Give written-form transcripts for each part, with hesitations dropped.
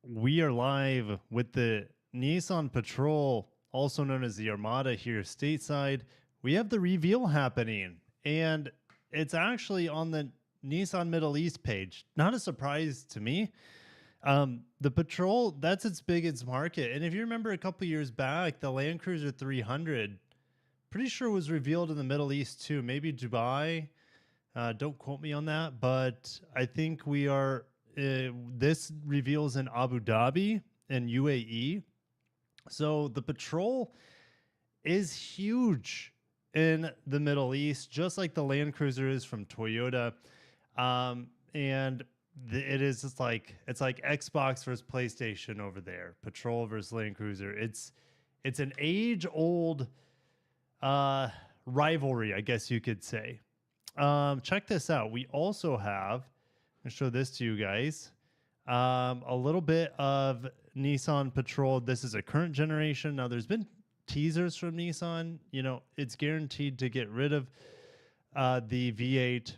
We are live with the Nissan Patrol, also known as the Armada here stateside. We have the reveal happening, and it's actually on the Nissan Middle East page. Not a surprise to me. The Patrol, that's its biggest market. And if you remember a couple years back, the Land Cruiser 300, pretty sure was revealed in the Middle East too. Maybe Dubai. Don't quote me on that, but I think we are. This reveals in Abu Dhabi and UAE. So the Patrol is huge in the Middle East, just like the Land Cruiser is from Toyota. And it is just like it's like Xbox versus PlayStation over there. Patrol versus Land Cruiser. It's an age-old rivalry, I guess you could say. Check this out. We also have, I'll show this to you guys, a little bit of Nissan Patrol. This is a current generation. Now, there's been teasers from Nissan. You know, it's guaranteed to get rid of the V8.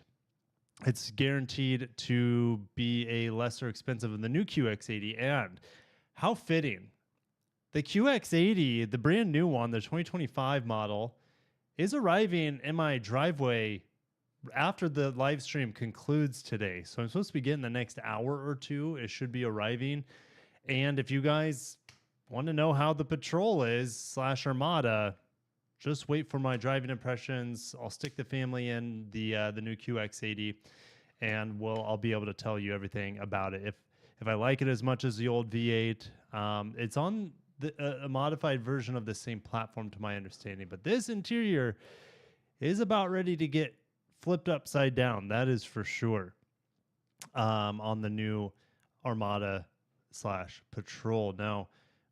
It's guaranteed to be a lesser expensive than the new QX80. And how fitting. The QX80, the brand new one, the 2025 model, is arriving in my driveway after the live stream concludes today. So I'm supposed to be getting the next hour or two. It should be arriving. And if you guys want to know how the Patrol is / Armada, just wait for my driving impressions. I'll stick the family in the new QX80, and I'll be able to tell you everything about it. If I like it as much as the old V8, it's on a modified version of the same platform to my understanding. But this interior is about ready to get flipped upside down, that is for sure, on the new Armada / Patrol. Now,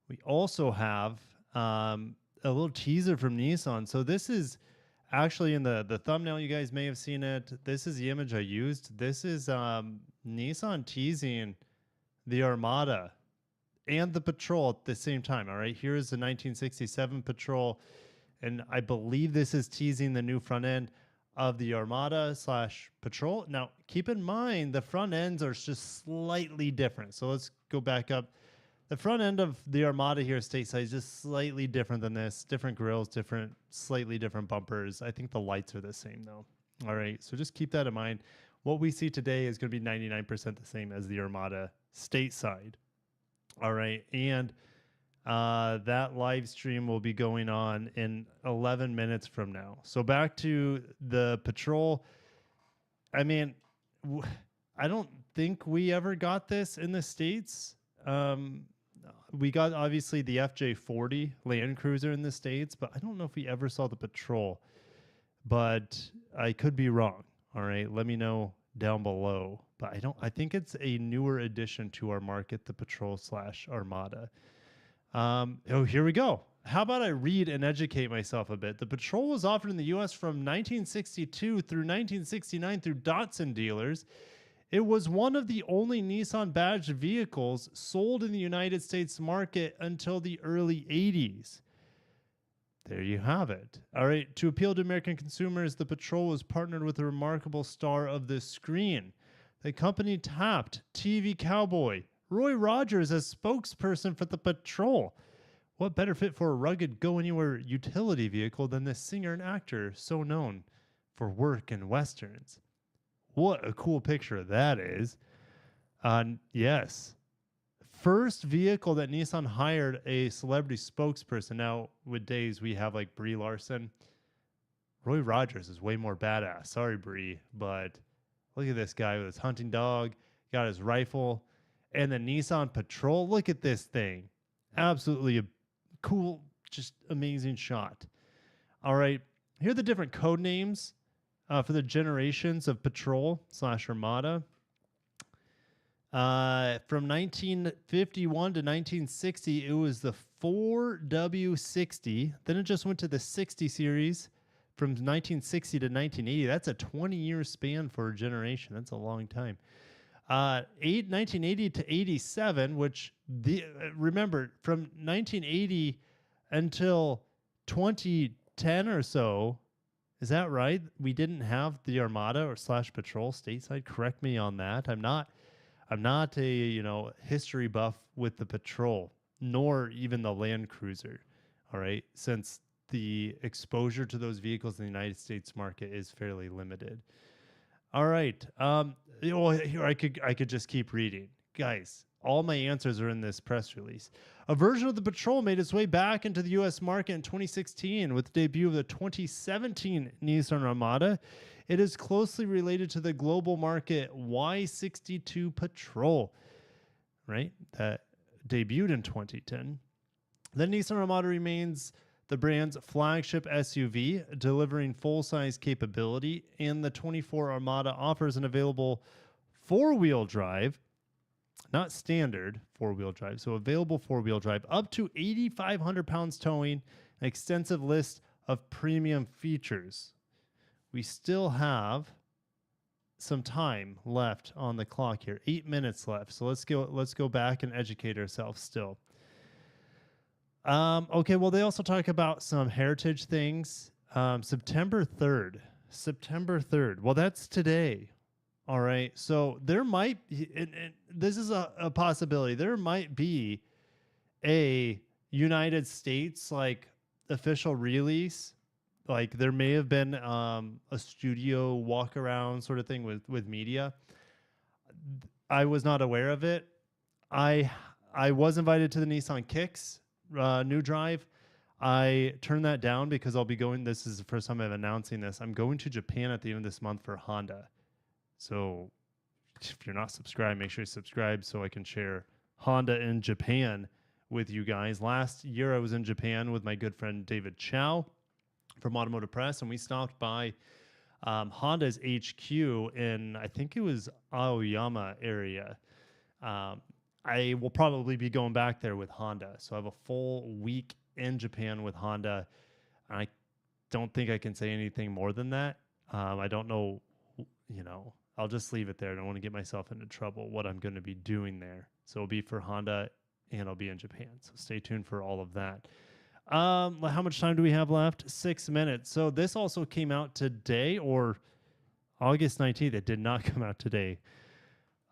we also have a little teaser from Nissan. So this is actually in the thumbnail. You guys may have seen it. This is the image I used. This is Nissan teasing the Armada and the Patrol at the same time. All right, here's the 1967 Patrol, and I believe this is teasing the new front end of the Armada / Patrol. Now, keep in mind, the front ends are just slightly different. So let's go back up. The front end of the Armada here stateside is just slightly different than this. Different grills, slightly different bumpers. I think the lights are the same, though. All right, so just keep that in mind. What we see today is going to be 99% the same as the Armada stateside. All right, and that live stream will be going on in 11 minutes from now. So back to the Patrol. I mean, I don't think we ever got this in the States. We got obviously the FJ40 Land Cruiser in the States, but I don't know if we ever saw the Patrol. But I could be wrong. All right, let me know down below. But I think it's a newer addition to our market, the Patrol / Armada. Here we go. How about I read and educate myself a bit? The Patrol was offered in the U.S. from 1962 through 1969 through Datsun dealers. It was one of the only Nissan badged vehicles sold in the United States market until the early 80s. There you have it. All right. To appeal to American consumers, the Patrol was partnered with a remarkable star of the screen. The company tapped TV cowboy Roy Rogers as spokesperson for the Patrol. What better fit for a rugged go-anywhere utility vehicle than this singer and actor so known for work in westerns? What a cool picture that is. Yes. First vehicle that Nissan hired a celebrity spokesperson. Now, with days, we have like Brie Larson. Roy Rogers is way more badass. Sorry, Brie, but look at this guy with his hunting dog, got his rifle, and the Nissan Patrol. Look at this thing. Absolutely a cool, just amazing shot. All right. Here are the different code names for the generations of Patrol / Armada. From 1951 to 1960, it was the 4W60. Then it just went to the 60 series from 1960 to 1980. That's a 20-year span for a generation. That's a long time. 1980 to 87, which remember from 1980 until 2010 or so. Is that right? We didn't have the Armada / Patrol stateside. Correct me on that. I'm not I'm not a, history buff with the Patrol, nor even the Land Cruiser. All right. Since the exposure to those vehicles in the United States market is fairly limited. All right. Here I could just keep reading, guys. All my answers are in this press release. A version of the Patrol made its way back into the U.S. market in 2016 with the debut of the 2017 Nissan Armada. It is closely related to the global market Y62 Patrol, right? That debuted in 2010. The Nissan Armada remains the brand's flagship SUV, delivering full-size capability, and the 24 Armada offers an available four-wheel drive, not standard four-wheel drive, so available four-wheel drive, up to 8,500 pounds towing, an extensive list of premium features. We still have some time left on the clock here, 8 minutes left. So let's go back and educate ourselves still. Okay, well, they also talk about some heritage things. September 3rd. September 3rd. Well, that's today. All right. So there might be, and this is a possibility, there might be a United States like official release. Like there may have been a studio walk around sort of thing with media. I was not aware of it. I was invited to the Nissan Kicks new drive. I turned that down because I'll be going. This is the first time I'm announcing this. I'm going to Japan at the end of this month for Honda. So if you're not subscribed, make sure you subscribe so I can share Honda in Japan with you guys. Last year I was in Japan with my good friend David Chow from Automotive Press, and we stopped by Honda's HQ in, I think it was Aoyama area. I will probably be going back there with Honda. So I have a full week in Japan with Honda. I don't think I can say anything more than that. I don't know, I'll just leave it there. I don't want to get myself into trouble what I'm going to be doing there. So it'll be for Honda and I'll be in Japan. So stay tuned for all of that. How much time do we have left? 6 minutes. So this also came out today, or August 19th. It did not come out today.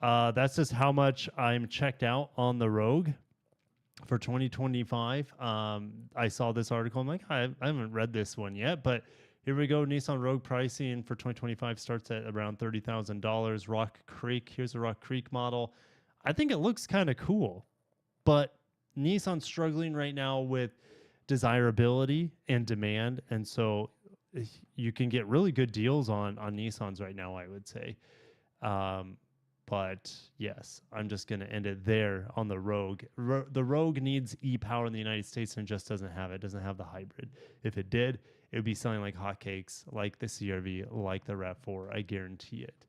That's just how much I'm checked out on the Rogue for 2025. I saw this article. I'm like, I haven't read this one yet, but here we go. Nissan Rogue pricing for 2025 starts at around $30,000. Rock Creek. Here's a Rock Creek model. I think it looks kind of cool, but Nissan's struggling right now with desirability and demand, and so you can get really good deals on Nissans right now, I would say. But yes, I'm just going to end it there on the Rogue. The Rogue needs e-power in the United States and just doesn't have it. It doesn't have the hybrid. If it did, it would be selling like hotcakes, like the CRV, like the RAV4. I guarantee it.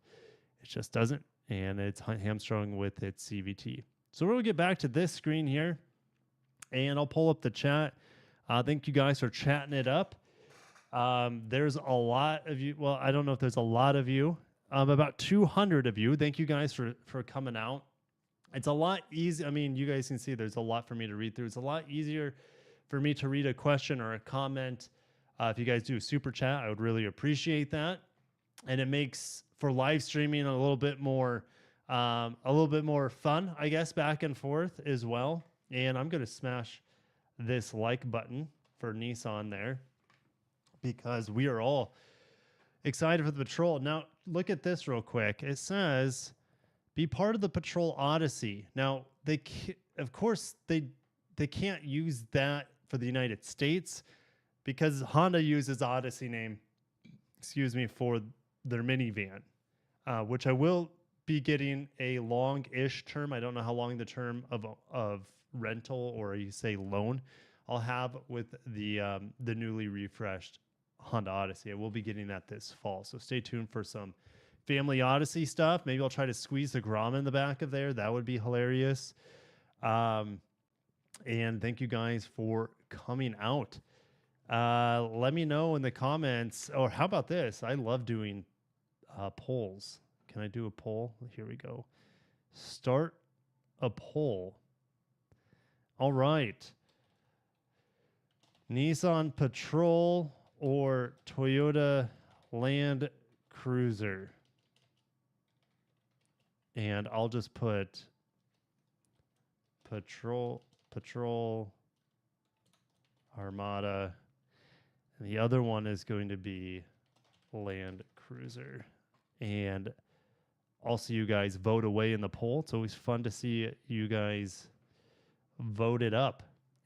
It just doesn't, and it's hamstrung with its CVT. So we're going to get back to this screen here, and I'll pull up the chat. Thank you guys for chatting it up. There's a lot of you. Well, I don't know if there's a lot of you. About 200 of you. Thank you guys for coming out. It's a lot easy. I mean, you guys can see there's a lot for me to read through. It's a lot easier for me to read a question or a comment. If you guys do a super chat, I would really appreciate that. And it makes for live streaming a little bit more fun, I guess, back and forth as well. And I'm going to smash this like button for Nissan there because we are all excited for the Patrol. Now, look at this real quick. It says, be part of the Patrol Odyssey. Now, of course, they can't use that for the United States because Honda uses Odyssey name, for their minivan, which I will be getting a long-ish term. I don't know how long the term of rental or you say loan I'll have with the newly refreshed Honda Odyssey. I will be getting that this fall, so stay tuned for some family Odyssey stuff. Maybe I'll try to squeeze the Grom in the back of there. That would be hilarious. And thank you guys for coming out. Let me know in the comments, or how about this? I love doing polls. Can I do a poll? Here we go. Start a poll. All right. Nissan Patrol or Toyota Land Cruiser? And I'll just put patrol Armada. And the other one is going to be Land Cruiser. And I'll see you guys vote away in the poll. It's always fun to see you guys vote it up.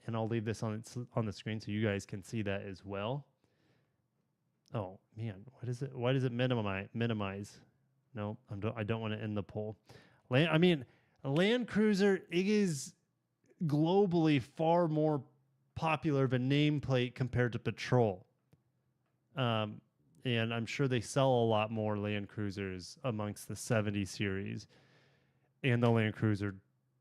And I'll leave this on the screen so you guys can see that as well. Oh man, what is it? Why does it minimize? No, I don't want to end the poll. Land Cruiser is globally far more popular of a nameplate compared to Patrol. And I'm sure they sell a lot more Land Cruisers amongst the 70 series and the Land Cruiser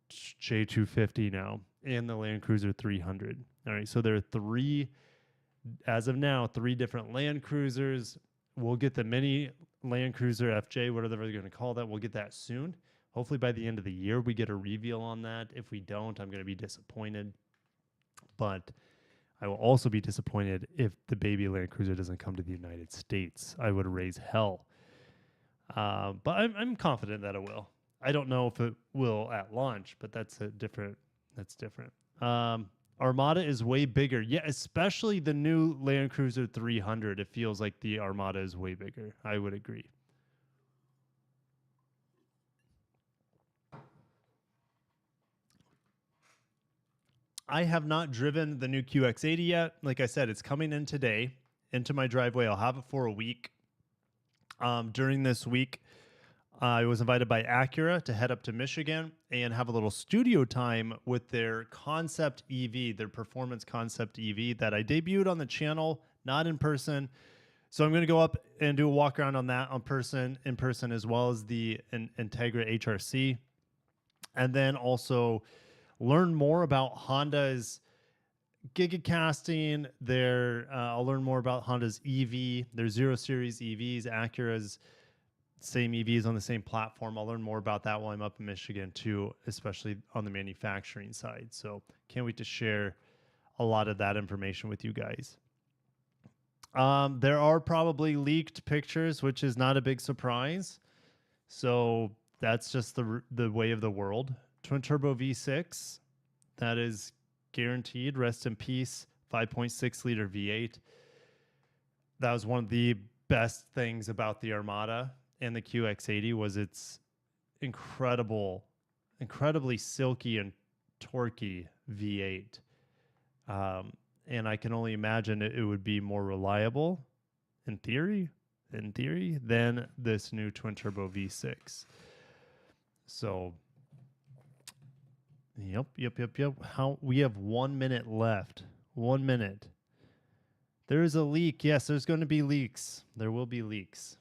J250 now and the Land Cruiser 300. All right, so there are three, as of now, three different Land Cruisers. We'll get the mini Land Cruiser FJ, whatever they're going to call that. We'll get that soon. Hopefully by the end of the year, we get a reveal on that. If we don't, I'm going to be disappointed. But I will also be disappointed if the baby Land Cruiser doesn't come to the United States. I would raise hell. But I'm confident that it will. I don't know if it will at launch, but that's different. Armada is way bigger. Yeah, especially the new Land Cruiser 300. It feels like the Armada is way bigger. I would agree. I have not driven the new QX80 yet. Like I said, it's coming in today into my driveway. I'll have it for a week. During this week, I was invited by Acura to head up to Michigan and have a little studio time with their concept EV, their performance concept EV that I debuted on the channel, not in person. So I'm going to go up and do a walk around on that in person, as well as the Integra HRC. And then also learn more about Honda's gigacasting. I'll learn more about Honda's EV, their 0 Series EVs, Acura's same EVs on the same platform. I'll learn more about that while I'm up in Michigan too, especially on the manufacturing side. So can't wait to share a lot of that information with you guys. There are probably leaked pictures, which is not a big surprise. So that's just the way of the world. Twin turbo V6, that is guaranteed. Rest in peace. 5.6 liter V8. That was one of the best things about the Armada and the QX80 was its incredibly silky and torquey V8. And I can only imagine it would be more reliable in theory than this new twin turbo V6. So Yep. We have 1 minute left. 1 minute. There is a leak. Yes, there's going to be leaks. There will be leaks.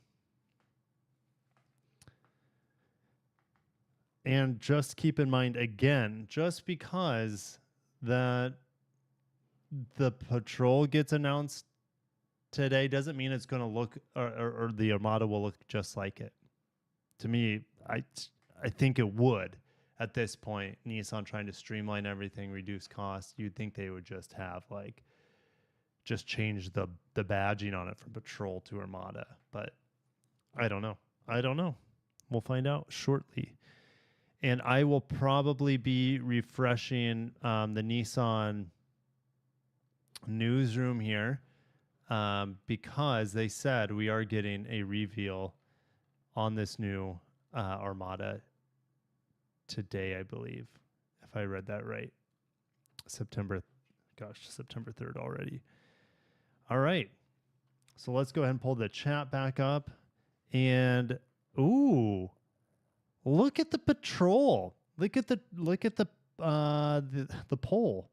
And just keep in mind, again, just because the Patrol gets announced today doesn't mean it's going to look, or the Armada will look just like it. To me, I think it would. At this point, Nissan trying to streamline everything, reduce costs. You'd think they would just have just change the badging on it from Patrol to Armada. But I don't know. We'll find out shortly. And I will probably be refreshing the Nissan newsroom here because they said we are getting a reveal on this new Armada today, I believe, if I read that right. September 3rd already. All right. So let's go ahead and pull the chat back up. And ooh, look at the Patrol. Look at the poll.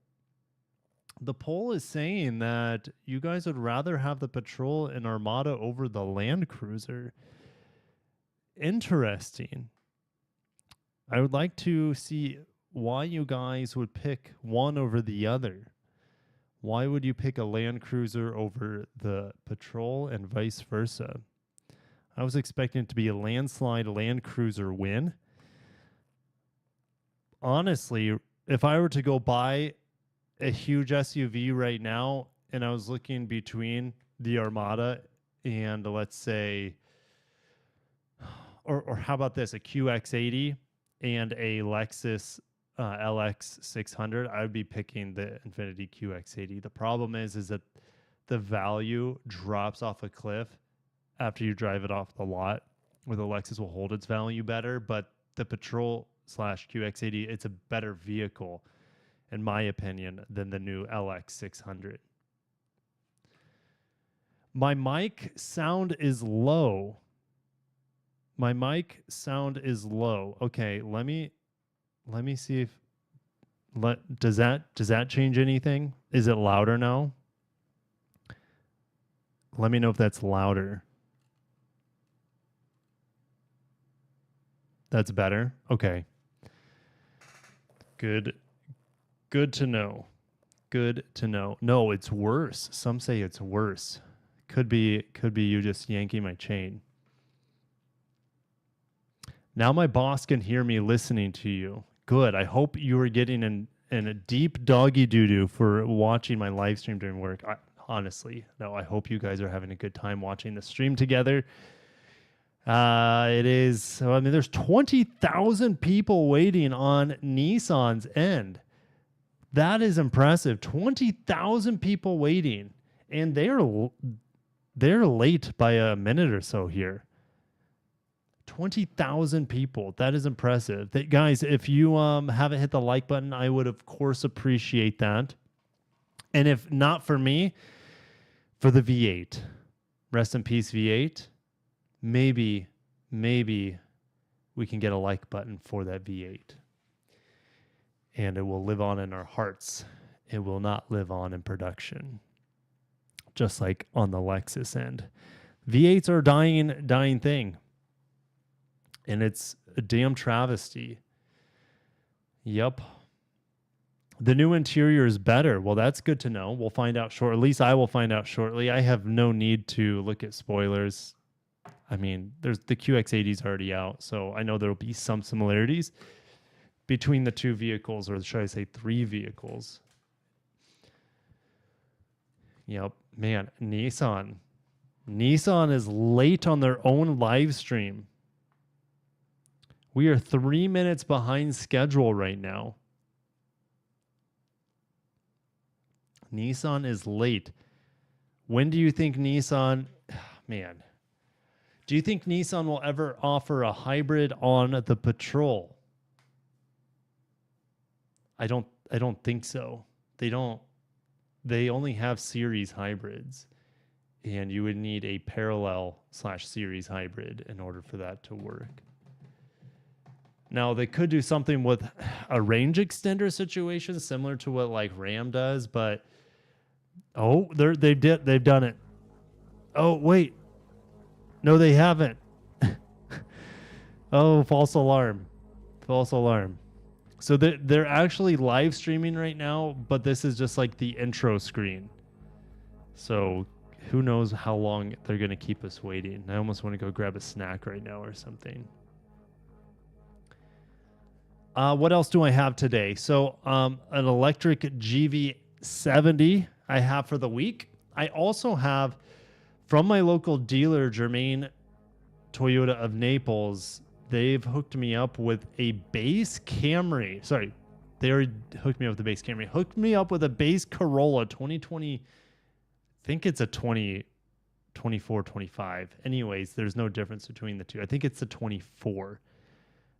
The poll is saying that you guys would rather have the Patrol and Armada over the Land Cruiser. Interesting. I would like to see why you guys would pick one over the other. Why would you pick a Land Cruiser over the Patrol and vice versa? I was expecting it to be a landslide Land Cruiser win. Honestly, if I were to go buy a huge SUV right now and I was looking between the Armada and, let's say, or how about this, a QX80 and a Lexus LX 600, I would be picking the Infiniti QX80. The problem is that the value drops off a cliff after you drive it off the lot, where the Lexus will hold its value better. But the Patrol / QX80, it's a better vehicle, in my opinion, than the new LX 600. My mic sound is low. My mic sound is low. Okay, let me see if does that change anything? Is it louder now? Let me know if that's louder. That's better. Okay. Good to know. Good to know. No, it's worse. Some say it's worse. Could be you just yanking my chain. Now my boss can hear me listening to you. Good. I hope you are getting in a deep doggy doo-doo for watching my live stream during work. Honestly, no, I hope you guys are having a good time watching the stream together. It is, I mean, there's 20,000 people waiting on Nissan's end. That is impressive. 20,000 people waiting, and they're late by a minute or so here. 20,000 people. That is impressive. Guys, if you haven't hit the like button, I would of course appreciate that. And if not for me, for the V8, rest in peace V8. Maybe we can get a like button for that V8. And it will live on in our hearts. It will not live on in production. Just like on the Lexus end. V8s are a dying thing. And it's a damn travesty. Yep. The new interior is better. Well, that's good to know. We'll find out shortly. At least I will find out shortly. I have no need to look at spoilers. I mean, there's the QX80 is already out, so I know there will be some similarities between the two vehicles, or should I say 3 vehicles. Yep. Man, Nissan is late on their own live stream. We are 3 minutes behind schedule right now. Nissan is late. When do you think Nissan... Man. Do you think Nissan will ever offer a hybrid on the Patrol? I don't think so. They don't. They only have series hybrids. And you would need a parallel / series hybrid in order for that to work. Now, they could do something with a range extender situation similar to what like Ram does, but they've done it. Oh, wait. No, they haven't. Oh, false alarm. False alarm. So they're actually live streaming right now, but this is just like the intro screen. So who knows how long they're going to keep us waiting. I almost want to go grab a snack right now or something. What else do I have today? So an electric GV70 I have for the week. I also have from my local dealer, Germain Toyota of Naples, they've hooked me up with a base Camry. Sorry, they already hooked me up with the base Camry. Hooked me up with a base Corolla 2020. I think it's a 2024, 25. Anyways, there's no difference between the two. I think it's the 24.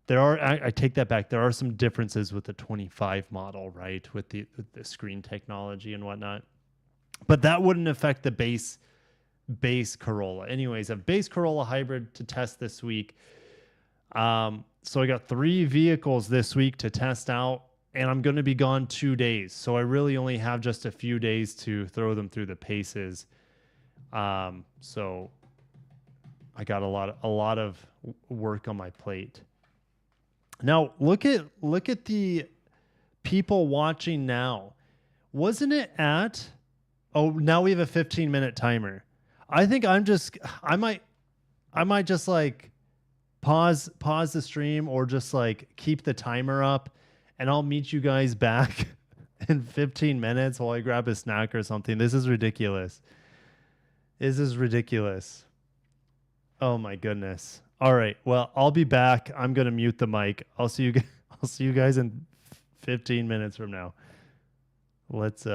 I take that back. There are some differences with the 25 model, right? With the screen technology and whatnot. But that wouldn't affect the base Corolla. Anyways, a base Corolla hybrid to test this week. So I got 3 vehicles this week to test out, and I'm going to be gone 2 days. So I really only have just a few days to throw them through the paces. So I got a lot of work on my plate. Now look at the people watching now. Wasn't it at? Oh, now we have a 15-minute timer. I think I might just like pause the stream or just like keep the timer up, and I'll meet you guys back in 15 minutes while I grab a snack or something. This is ridiculous. Oh my goodness. All right. Well, I'll be back. I'm gonna mute the mic. I'll see you. I'll see you guys in 15 minutes from now. Let's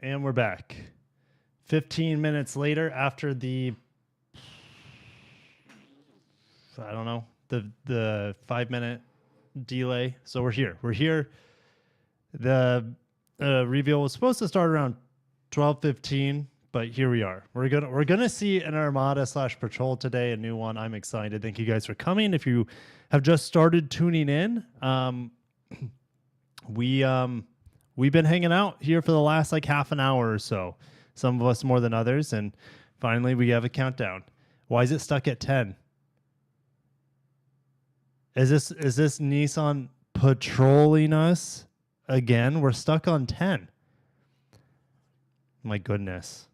And we're back. 15 minutes later after the, I don't know, the 5-minute delay. So we're here. We're here. The reveal was supposed to start around 12:15, but here we are. We're gonna see an Armada / Patrol today, a new one. I'm excited. Thank you guys for coming. If you have just started tuning in, we've been hanging out here for the last like half an hour or so. Some of us more than others, and finally we have a countdown. Why is it stuck at 10? Is this Nissan patrolling us again? We're stuck on 10. My goodness.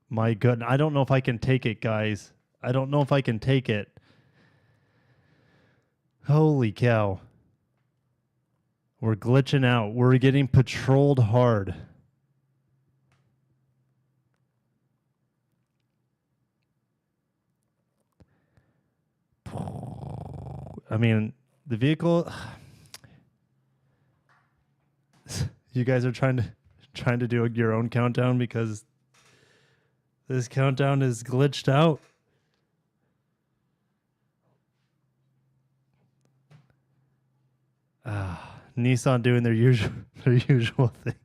My goodness. I don't know if I can take it, guys. I don't know if I can take it. Holy cow. We're glitching out. We're getting patrolled hard. I mean, the vehicle. You guys are trying to do your own countdown because this countdown is glitched out. Nissan doing their usual thing.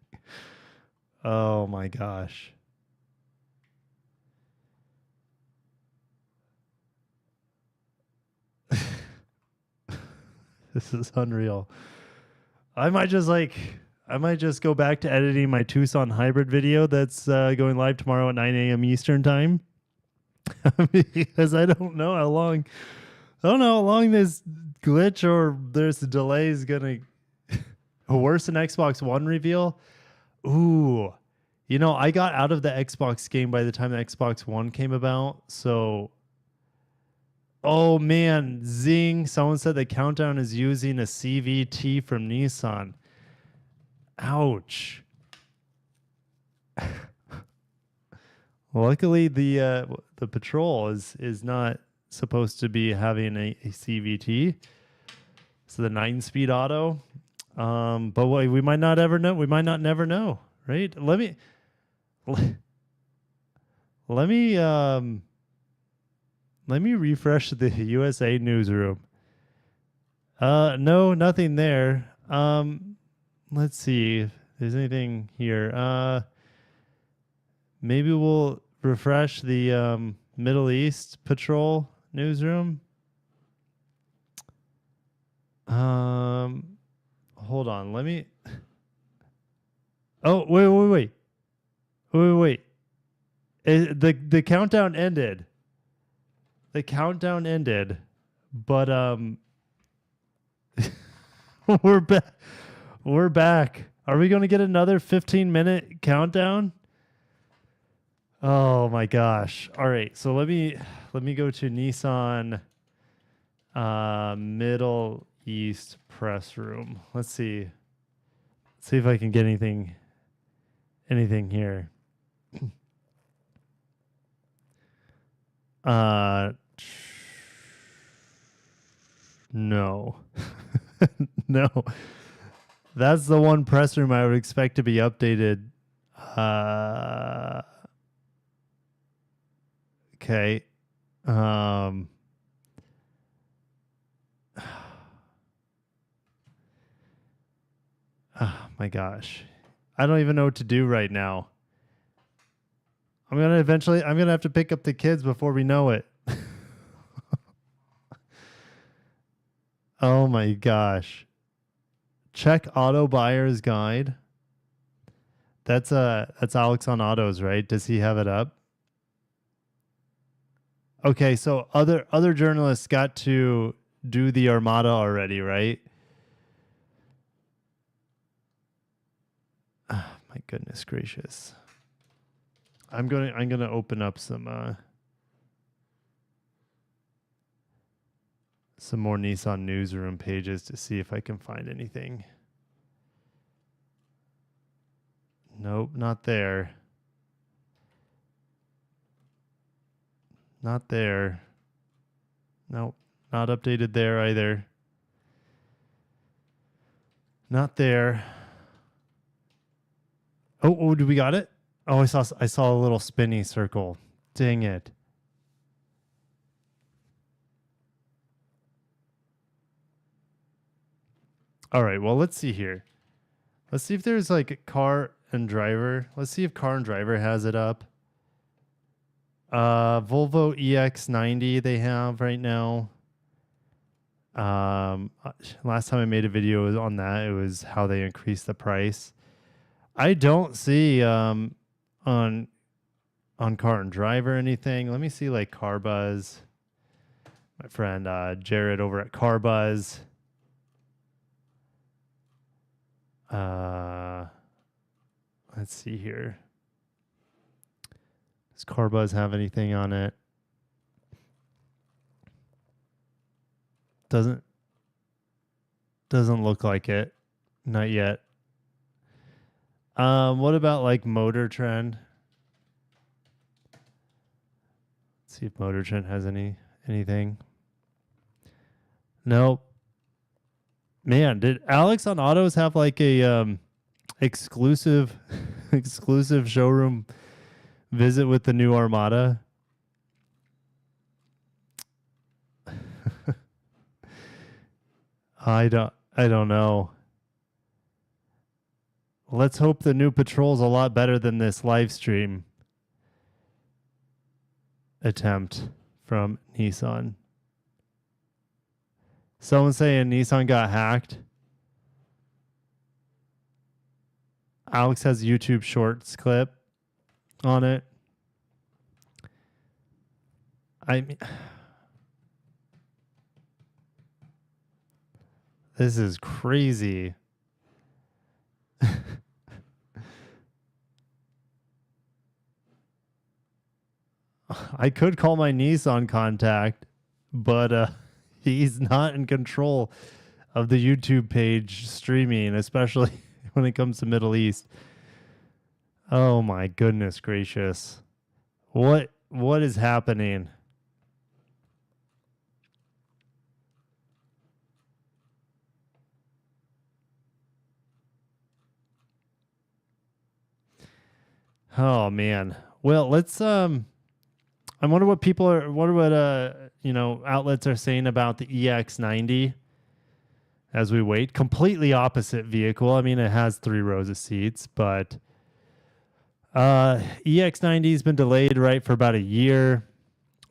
Oh my gosh. This is unreal. I might just go back to editing my Tucson hybrid video that's going live tomorrow at 9 a.m. Eastern time. Because I don't know how long this glitch or this delay is going to worse than Xbox One reveal. Ooh. You know, I got out of the Xbox game by the time the Xbox One came about, so... Oh man, zing. Someone said the countdown is using a CVT from Nissan. Ouch. Luckily, the Patrol is not supposed to be having a CVT. So the 9-speed auto. But we might not ever know. We might not never know, right? Let me refresh the USA newsroom. No, nothing there. Let's see if there's anything here. Maybe we'll refresh the Middle East Patrol newsroom. Hold on. Let me. Oh, wait. The countdown ended. The countdown ended, but we're back. We're back. Are we going to get another 15-minute countdown? Oh my gosh. All right. So let me go to Nissan Middle East press room. Let's see. Let's see if I can get anything here. No. No. That's the one press room I would expect to be updated. Okay. Oh my gosh. I don't even know what to do right now. I'm going to have to pick up the kids before we know it. Oh my gosh. Check auto buyer's guide. That's Alex on autos, right? Does he have it up? Okay, so other journalists got to do the Armada already, right? Oh, my goodness gracious. I'm gonna open up some more Nissan newsroom pages to see if I can find anything. Nope, not there. Not there. Nope, not updated there either. Not there. Oh, do we got it? Oh, I saw a little spinny circle. Dang it. All right, well, let's see here. Let's see if there's like car and driver. Let's see if car and driver has it up. Volvo EX90 they have right now. Last time I made a video on that, it was how they increased the price. I don't see on car and driver anything. Let me see like Car Buzz. My friend Jared over at Car Buzz. Let's see here. Does Car Buzz have anything on it? Doesn't look like it. Not yet. What about like Motor Trend? Let's see if Motor Trend has anything. Nope. Man, did Alex on Autos have like a exclusive showroom visit with the new Armada? I don't know. Let's hope the new Patrol's a lot better than this live stream attempt from Nissan. Someone saying Nissan got hacked. Alex has YouTube Shorts clip on it. I mean, this is crazy. I could call my Nissan contact, but he's not in control of the YouTube page streaming, especially when it comes to Middle East. Oh my goodness gracious. What is happening? Oh man. Well, let's I wonder what outlets are saying about the EX90 as we wait. Completely opposite vehicle. I mean, it has 3 rows of seats, but EX90 has been delayed, right, for about a year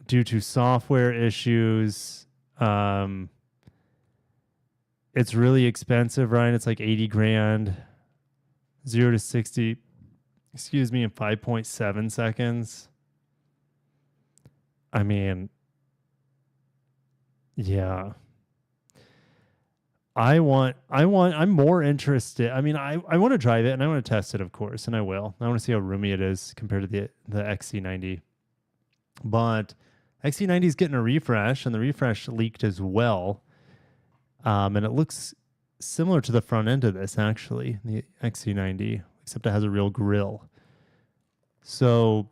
due to software issues. It's really expensive, right? It's like 80 grand, 0 to 60, in 5.7 seconds. I mean, yeah. I'm more interested. I mean, I want to drive it and I want to test it, of course, and I will. I want to see how roomy it is compared to the XC90. But XC90 is getting a refresh, and the refresh leaked as well. And it looks similar to the front end of this, actually, the XC90, except it has a real grille. So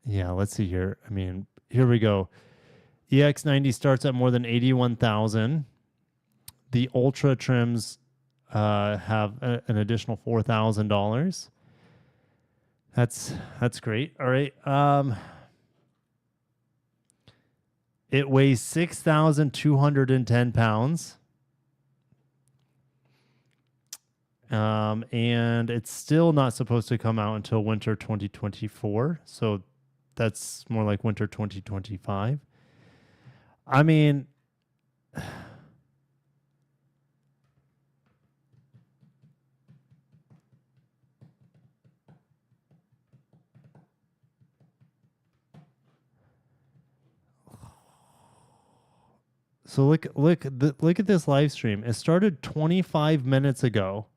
yeah, let's see here. I mean, here we go. EX90 starts at more than 81,000. The Ultra trims have an additional $4,000. That's great. All right. It weighs 6,210 pounds. And it's still not supposed to come out until winter 2024. So that's more like winter 2025. I mean, so look at this live stream. It started 25 minutes ago.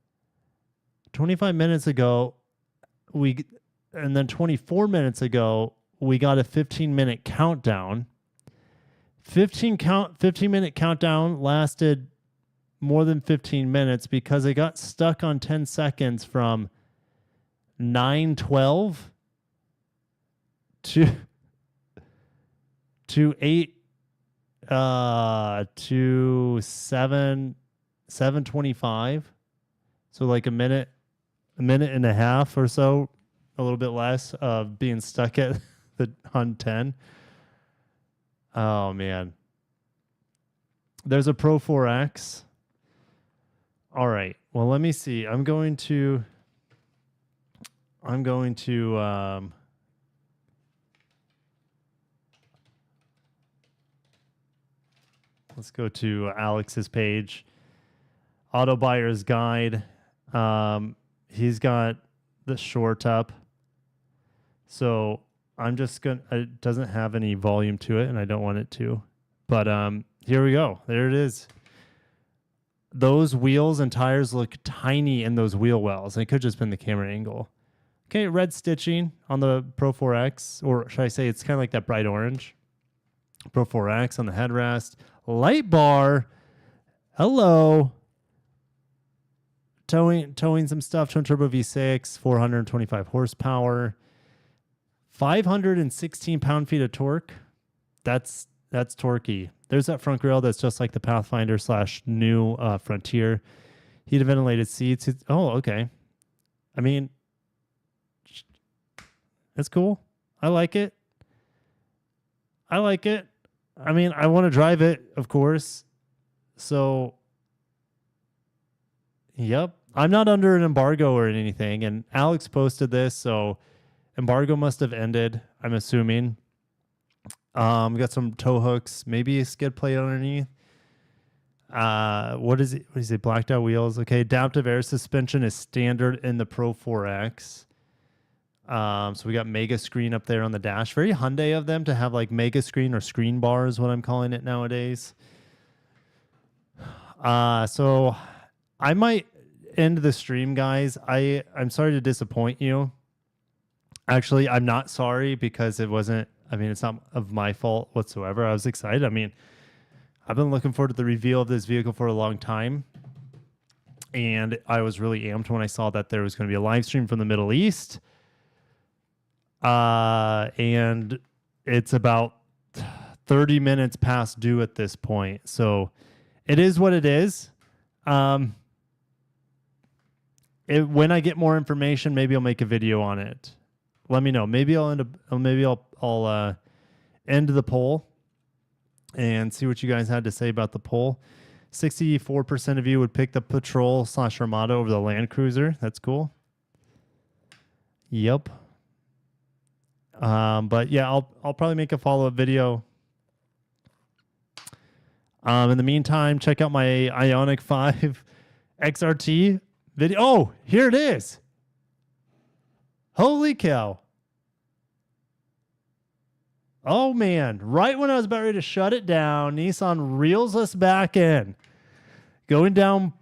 25 minutes ago, and then 24 minutes ago, we got a 15-minute countdown. 15-minute countdown lasted more than 15 minutes because it got stuck on 10 seconds from 9:12 to 7 7:25. So like a minute and a half or so, a little bit less of being stuck at the Hun 10. Oh man. There's a Pro 4X. All right. Well, let me see. I'm going to let's go to Alex's page. Auto Buyer's Guide. He's got the short up. So I'm just going to, it doesn't have any volume to it and I don't want it to. But here we go. There it is. Those wheels and tires look tiny in those wheel wells. It could just been the camera angle. Okay, red stitching on the Pro 4X, or should I say it's kind of like that bright orange. Pro 4X on the headrest. Light bar. Hello. Towing some stuff. Twin turbo V6, 425 horsepower, 516 pound-feet of torque. That's torquey. There's that front grille that's just like the Pathfinder / new Frontier. Heated ventilated seats. Oh, okay. I mean, it's cool. I like it. I mean, I want to drive it, of course. So, yep. I'm not under an embargo or anything. And Alex posted this, so embargo must have ended, I'm assuming. We got some tow hooks, maybe a skid plate underneath. What is it? Blacked out wheels. Okay, adaptive air suspension is standard in the Pro 4X. So we got mega screen up there on the dash. Very Hyundai of them to have like mega screen or screen bar is what I'm calling it nowadays. So I might end the stream, guys. I'm sorry to disappoint you. Actually, I'm not sorry because it wasn't, I mean, it's not of my fault whatsoever. I was excited. I mean, I've been looking forward to the reveal of this vehicle for a long time. And I was really amped when I saw that there was going to be a live stream from the Middle East. And it's about 30 minutes past due at this point. So it is what it is. When I get more information, maybe I'll make a video on it. Let me know. Maybe I'll end the poll and see what you guys had to say about the poll. 64% of you would pick the Patrol / Armada over the Land Cruiser. That's cool. Yep. But yeah, I'll probably make a follow-up video. In the meantime, check out my Ioniq 5 XRT video. Oh, here it is. Holy cow. Oh, man. Right when I was about ready to shut it down, Nissan reels us back in. Going down.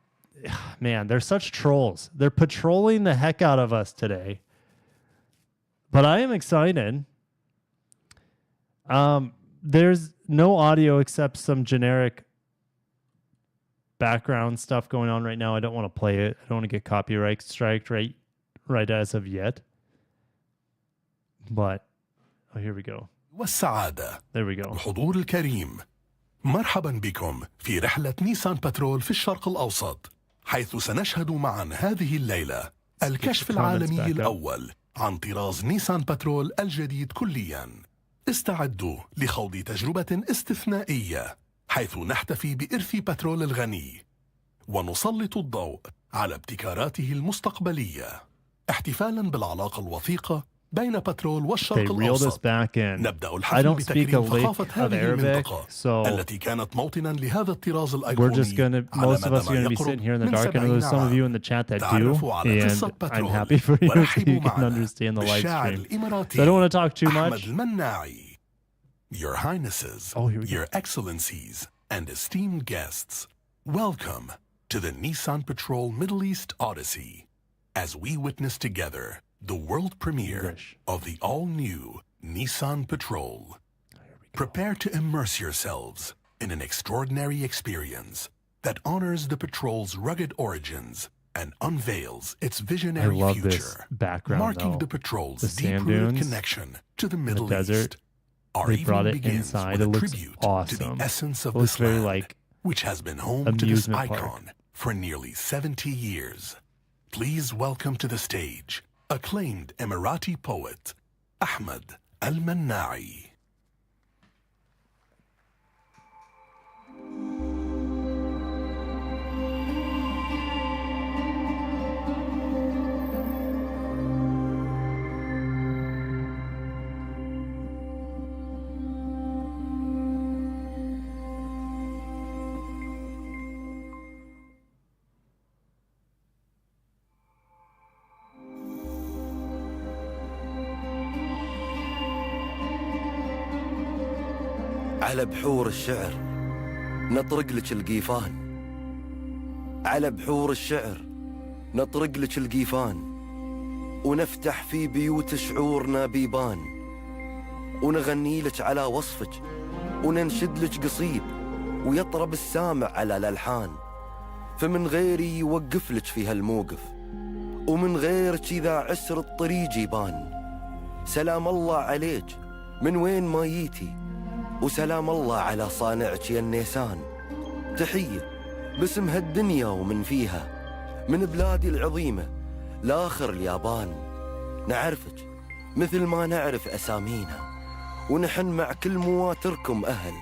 Man, they're such trolls. They're patrolling the heck out of us today. But I am excited. There's no audio except some generic background stuff going on right now. I don't want to play it. I don't want to get copyright striked right as of yet. But, oh, here we go. والسعادة. There we go. الحضور الكريم. مرحبا بكم في رحلة نيسان بترول في الشرق الأوسط، حيث سنشهد معا هذه الليلة الكشف العالمي الأول عن طراز نيسان بترول الجديد كليا. استعدوا لخوض تجربة استثنائية حيث نحتفي بإرث بترول الغني ونسلط الضوء على ابتكاراته المستقبلية، احتفالا بالعلاقة الوثيقة بين بترول والشرق الأوسط. نبدأ الحفل بتكريم ثقافة هذه المنطقة التي كانت موطنا لهذا الطراز الأيقوني على مدى ما يقرب من 70 عام. تعرفوا على قصة بترول ورحبوا معنا بالشاعر الإماراتي أحمد المناعي. Your Highnesses, Your Excellencies, and esteemed guests, welcome to the Nissan Patrol Middle East Odyssey, as we witness together the world premiere of the all-new Nissan Patrol. Prepare to immerse yourselves in an extraordinary experience that honors the Patrol's rugged origins and unveils its visionary future, marking the Patrol's deep-rooted connection to the Middle East. Our evening begins with a tribute to the essence of this land, which has been home to this icon for nearly 70 years. Please welcome to the stage acclaimed Emirati poet Ahmed Al-Mannai. على بحور الشعر نطرق لك القيفان، على بحور الشعر نطرق لك القيفان، ونفتح في بيوت شعورنا بيبان، ونغني لك على وصفك، وننشد لك قصيد ويطرب السامع على الألحان. فمن غيري يوقف لك في هالموقف، ومن غيرك إذا عسر الطريق يبان. سلام الله عليك من وين ما جيتي، وسلام الله على صانعك يا النيسان. تحية باسم هالدنيا ومن فيها، من بلادي العظيمة لآخر اليابان. نعرفك مثل ما نعرف أسامينا، ونحن مع كل مواتركم أهل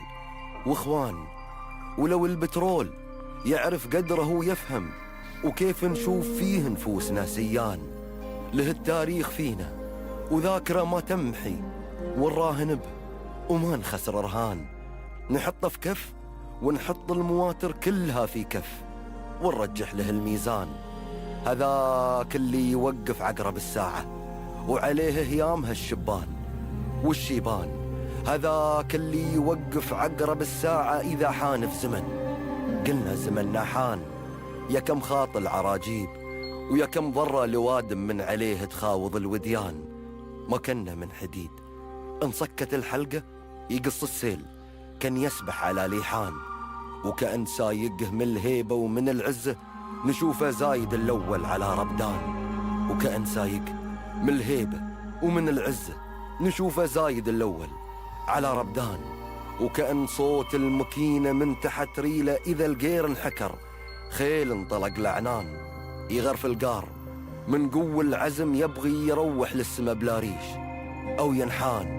وإخوان. ولو البترول يعرف قدره ويفهم، وكيف نشوف فيه نفوسنا سيان. له التاريخ فينا وذاكرة ما تمحي، ونراهن به وما نخسر رهان. نحطه في كف ونحط المواتر كلها في كف، ونرجح له الميزان. هذاك اللي يوقف عقرب الساعة وعليه هيامها الشبان والشيبان. هذاك اللي يوقف عقرب الساعة إذا حان في زمن قلنا زمننا حان. يا كم خاط العراجيب ويا كم ضرة لوادم من عليه تخاوض الوديان. ما كنا من حديد انصكت الحلقة يقص السيل، كان يسبح على ليحان. وكأن سايقه من الهيبة ومن العزة نشوفه زايد الأول على ربدان. وكأن سايق من الهيبة ومن العزة نشوفه زايد الأول على ربدان. وكأن صوت المكينة من تحت ريله إذا القير انحكر خيل انطلق لعنان. يغرف القار من قوة العزم يبغي يروح للسما بلا ريش أو ينحان.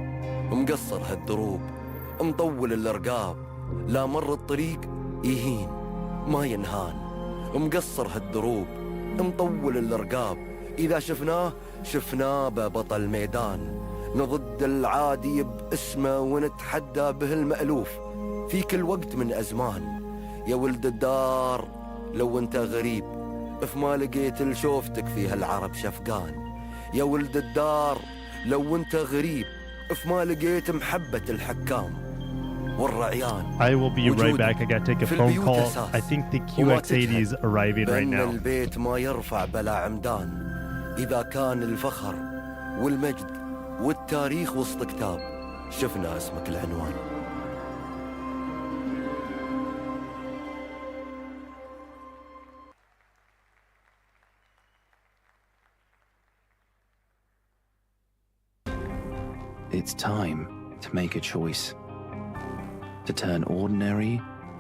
مقصر هالدروب مطول الارقاب، لا مر الطريق يهين ما ينهان. مقصر هالدروب مطول الارقاب، اذا شفناه ببطل ميدان. نضد العادي باسمه ونتحدى به المألوف في كل وقت من ازمان. يا ولد الدار لو انت غريب فما لقيت لشوفتك في هالعرب شفقان. يا ولد الدار لو انت غريب فما لقيت محبة الحكام والرعيان. I will be right back. I gotta take a phone call. I think the QX80 is arriving right now. البيت ما يرفع بلا عمدان، إذا كان الفخر والمجد والتاريخ وسط كتاب شفنا اسمك العنوان. It's time to make a choice, to turn ordinary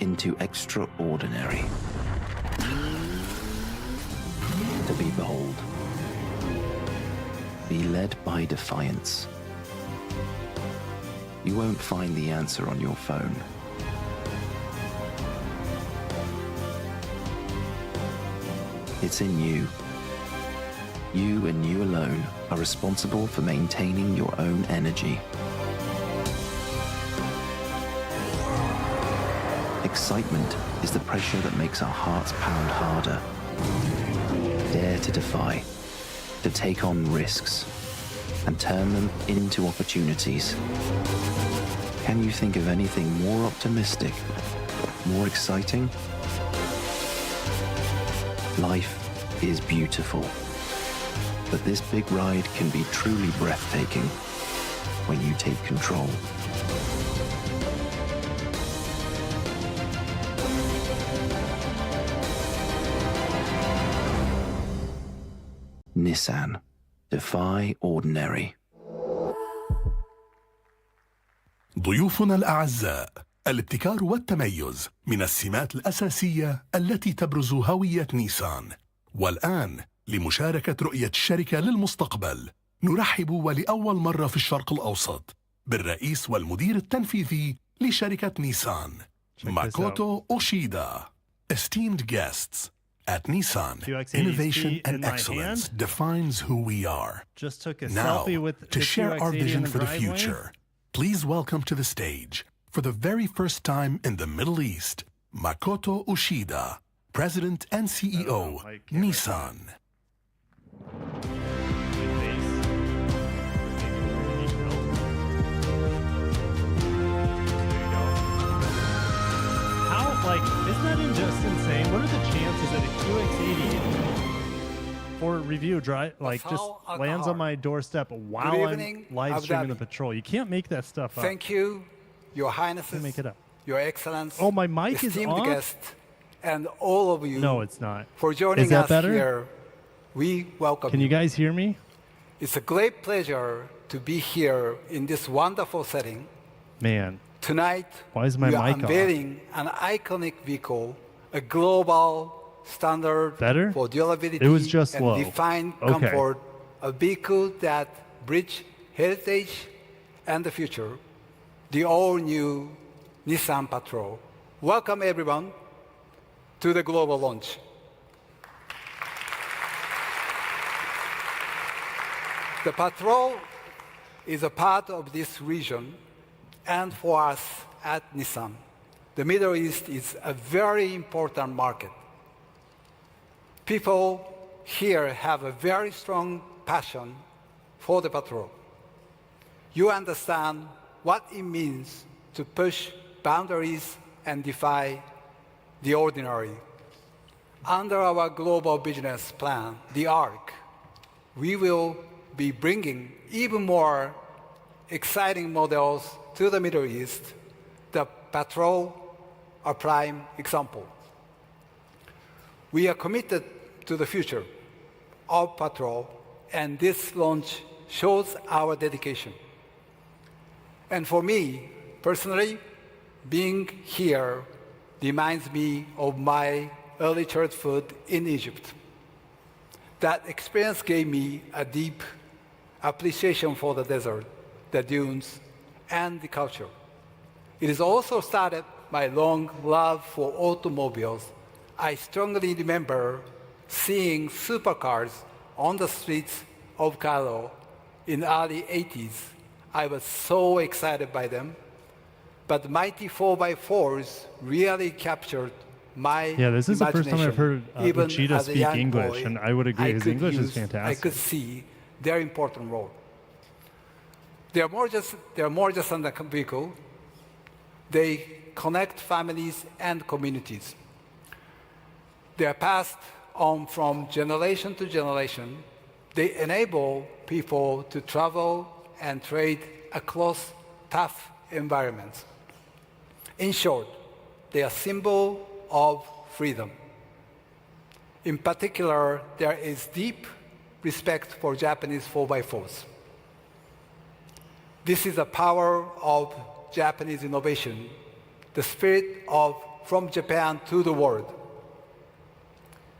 into extraordinary, to be bold, be led by defiance. You won't find the answer on your phone. It's in you. You and you alone are responsible for maintaining your own energy. Excitement is the pressure that makes our hearts pound harder. Dare to defy, to take on risks, and turn them into opportunities. Can you think of anything more optimistic, more exciting? Life is beautiful. But this big ride can be truly breathtaking when you take control. Nissan. Defy ordinary. ضيوفنا الأعزاء، الابتكار والتميز من السمات الأساسية التي تبرز هوية نيسان. والآن لمشاركة رؤية الشركة للمستقبل نرحب ولأول مرة في الشرق الأوسط بالرئيس والمدير التنفيذي لشركة نيسان ماكوتو أوشيدا. Esteemed guests, at Nissan, innovation and excellence defines who we are. Just took a Now, selfie with to the share our QX80 vision in for the driveway. future, please welcome to the stage, for the very first time in the Middle East, Makoto Ushida, President and CEO, Nissan. Like, isn't that just insane? What are the chances that a QX80 for review drive just lands on my doorstep while I'm live streaming the patrol? You can't make that stuff up. Thank you, Your Highnesses, Make it up. Your Excellence, Oh, my mic is esteemed off? guests, and all of you No, it's not. for joining Is that us better? here. We welcome Can you guys hear me? It's a great pleasure to be here in this wonderful setting. Man, Tonight, why is my we are mic off? unveiling an iconic vehicle, a global standard Better? for durability It was just and low. defined Okay. comfort, a vehicle that bridges heritage and the future, the all-new Nissan Patrol. Welcome, everyone, to the global launch. The Patrol is a part of this region, and for us at Nissan, the Middle East is a very important market. People here have a very strong passion for the Patrol. You understand what it means to push boundaries and defy the ordinary. Under our global business plan, the ARC, we will be bringing even more exciting models to the Middle East. The Patrol, a prime example. We are committed to the future of Patrol, and this launch shows our dedication. And for me, personally, being here reminds me of my early childhood in Egypt. That experience gave me a deep appreciation for the desert, the dunes, and the culture. It has also started my long love for automobiles. I strongly remember seeing supercars on the streets of Cairo in the early 80s. I was so excited by them. But mighty 4x4s really captured my Yeah, this is the first time I've heard Even Uchida as a speak young English, boy, and I would agree. I His could English is use- I fantastic. could see their important role. They are more just than a vehicle. They connect families and communities. They are passed on from generation to generation. They enable people to travel and trade across tough environments. In short, they are a symbol of freedom. In particular, there is deep respect for Japanese 4x4s. This is the power of Japanese innovation, the spirit of from Japan to the world.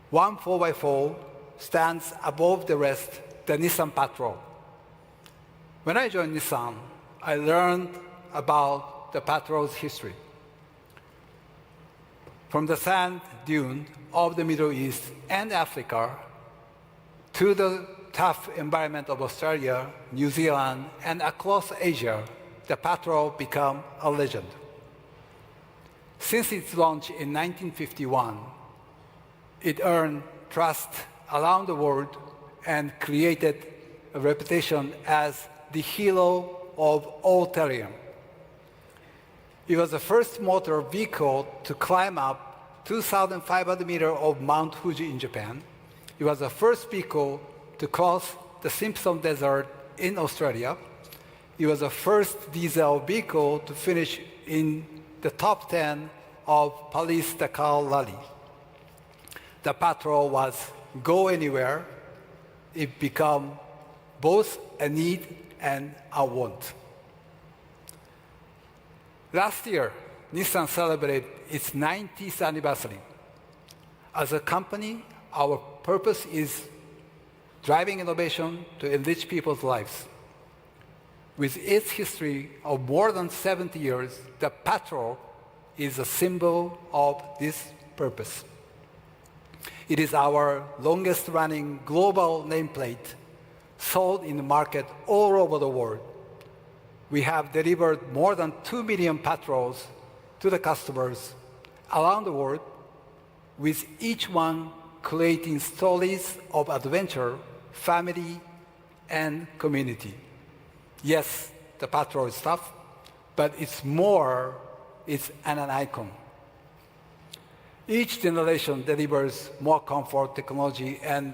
One 4x4 stands above the rest, the Nissan Patrol. When I joined Nissan, I learned about the Patrol's history. From the sand dune of the Middle East and Africa to the tough environment of Australia, New Zealand, and across Asia, the Patrol became a legend. Since its launch in 1951, it earned trust around the world and created a reputation as the hero of all terrain. It was the first motor vehicle to climb up 2,500 meters of Mount Fuji in Japan. It was the first vehicle to cross the Simpson Desert in Australia. It was the first diesel vehicle to finish in the top 10 of Paris-Dakar Rally. The Patrol was go anywhere. It became both a need and a want. Last year, Nissan celebrated its 90th anniversary. As a company, our purpose is driving innovation to enrich people's lives. With its history of more than 70 years, the Patrol is a symbol of this purpose. It is our longest-running global nameplate, sold in the market all over the world. We have delivered more than 2 million Patrols to the customers around the world, with each one creating stories of adventure, family, and community. Yes, the Patrol is tough, but it's more, it's an icon. Each generation delivers more comfort, technology, and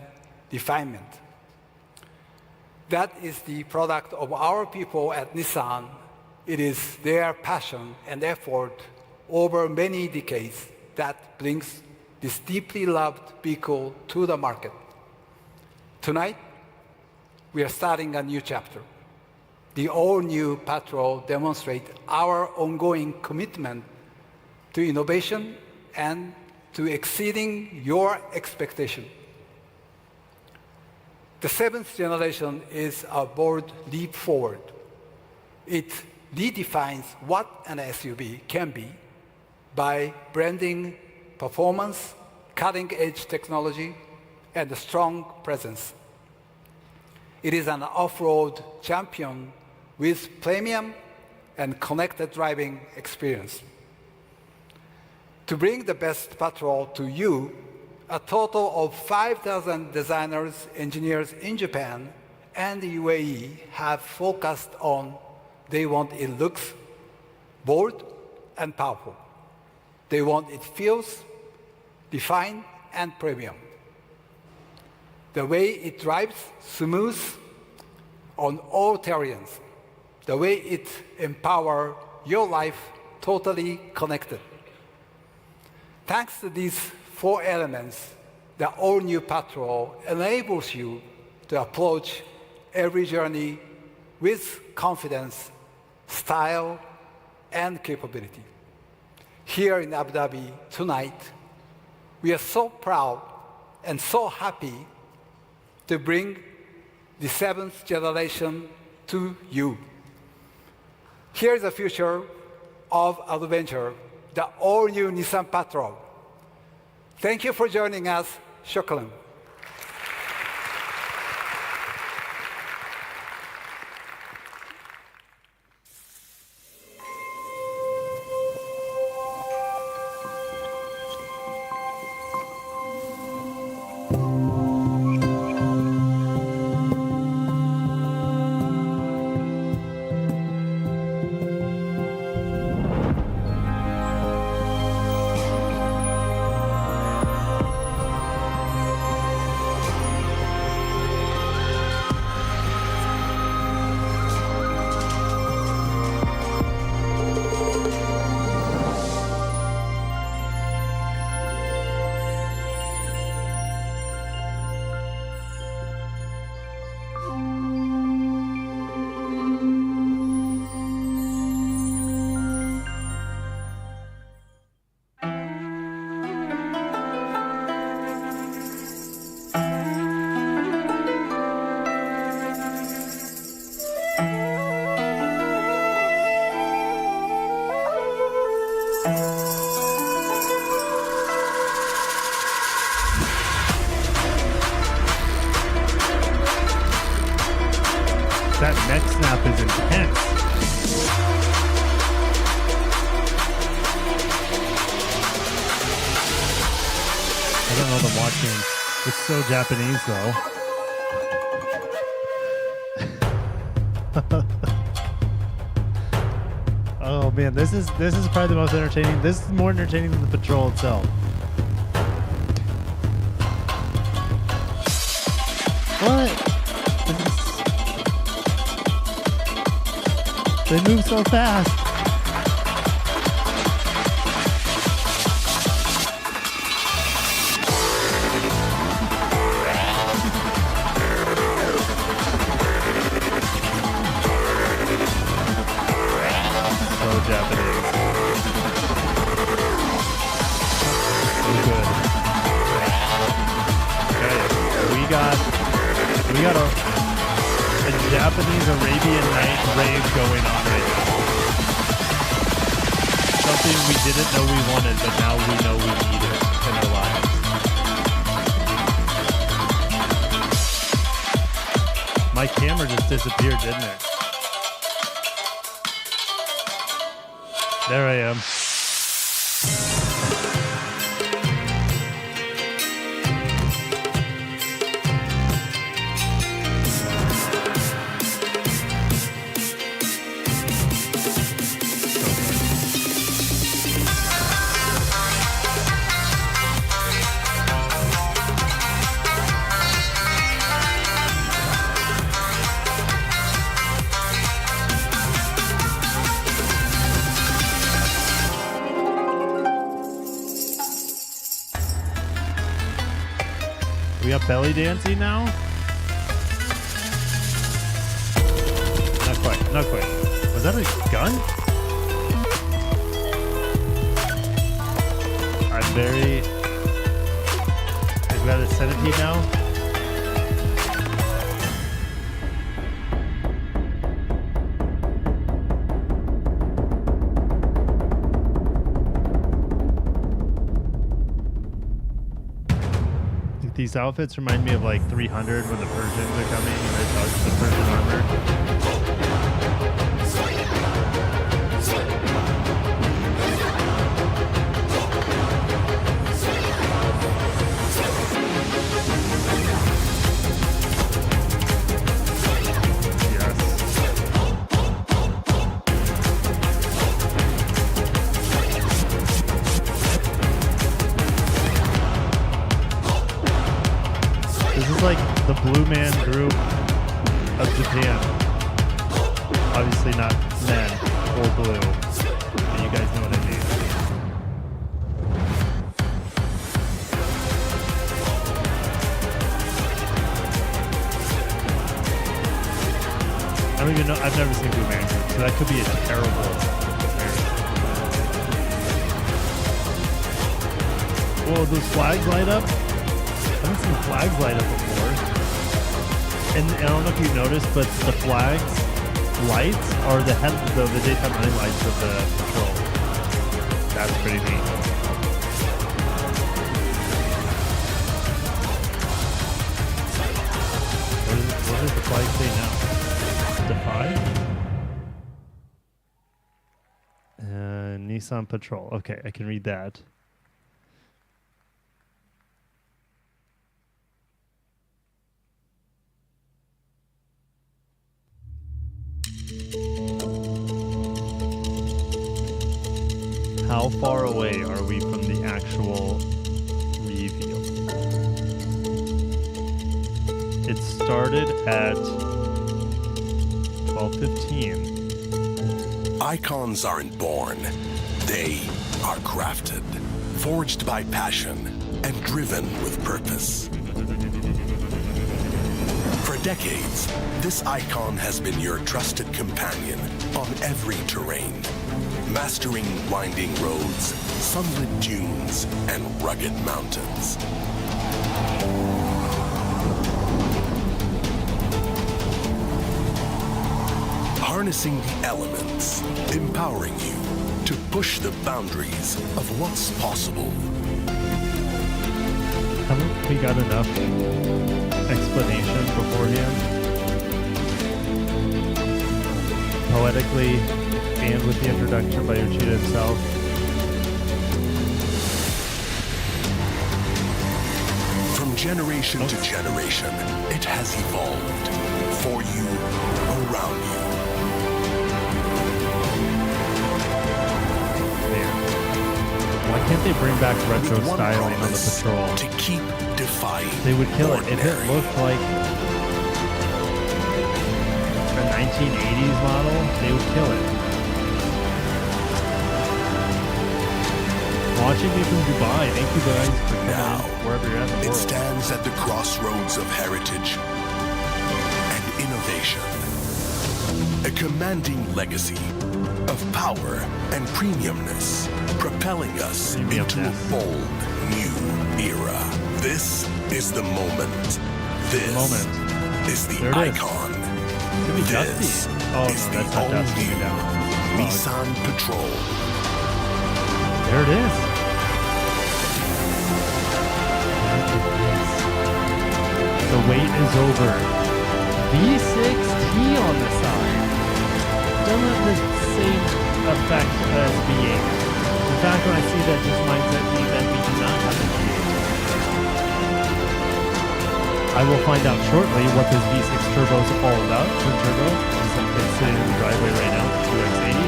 refinement. That is the product of our people at Nissan. It is their passion and effort over many decades that brings this deeply loved vehicle to the market. Tonight, we are starting a new chapter. The all-new Patrol demonstrates our ongoing commitment to innovation and to exceeding your expectation. The seventh generation is a bold leap forward. It redefines what an SUV can be by blending performance, cutting-edge technology, and a strong presence. It is an off-road champion with premium and connected driving experience. To bring the best Patrol to you, a total of 5,000 designers, engineers in Japan and the UAE have focused on they want it looks bold and powerful. They want it feels defined and premium. The way it drives smooth on all terrains. The way it empowers your life totally connected. Thanks to these 4 elements, the all-new Patrol enables you to approach every journey with confidence, style, and capability. Here in Abu Dhabi tonight, we are so proud and so happy to bring the 7th generation to you. Here's the future of adventure, the all-new Nissan Patrol. Thank you for joining us. Shukran. That neck snap is intense. I don't know what I'm watching. It's so Japanese though. Oh man, this is probably the most entertaining. This is more entertaining than the Patrol itself. What? They move so fast. So Japanese. rave going on right now. Something we didn't know we wanted, but now we know we need it in our lives. My camera just disappeared, didn't it? There I am. We got belly dancing now? Not quite, not quite. Was that a gun? I'm very... Is that a centipede now? These outfits remind me of like 300 when the Persians are coming, the Persian armor. Like the Blue Man Group of Japan. Obviously not men or blue, but you guys know what I mean. I don't even know. I've never seen Blue Man Group, so that could be a terrible comparison. Whoa, those flags light up? I haven't seen flags light up before. And I don't know if you've noticed, but the flags lights are the daytime running lights of the patrol. That's pretty neat. What does the flag say now? Defy? Nissan Patrol. Okay, I can read that. How far away are we from the actual reveal? It started at 12:15. Icons aren't born. They are crafted, forged by passion, and driven with purpose. For decades, this icon has been your trusted companion on every terrain, mastering winding roads, sunlit dunes, and rugged mountains. Harnessing the elements, empowering you to push the boundaries of what's possible. Haven't we got enough explanation beforehand? Poetically, and with the introduction by Yoshida himself. From generation to generation, it has evolved for you, around you. Why can't they bring back retro styling on the patrol? To keep defying. They would kill it. If it looked like a 1980s model, they would kill it. Watching me from Dubai, thank you guys for coming Now, wherever you're at in the it world. stands at the crossroads of heritage and innovation. A commanding legacy of power and premiumness, propelling us into a bold new era. This is the moment. This is the icon. Could be This dusty. Oh, is no, the that's not dust coming all-new down. Nissan Patrol. There it is. The wait is over. V6T on the side. Doesn't have the same effect as V8. In fact, when I see that, just mindset me that we do not have a V8. I will find out shortly what this V6 turbo is all about. Twin turbo is sitting in the driveway right now. 2X80.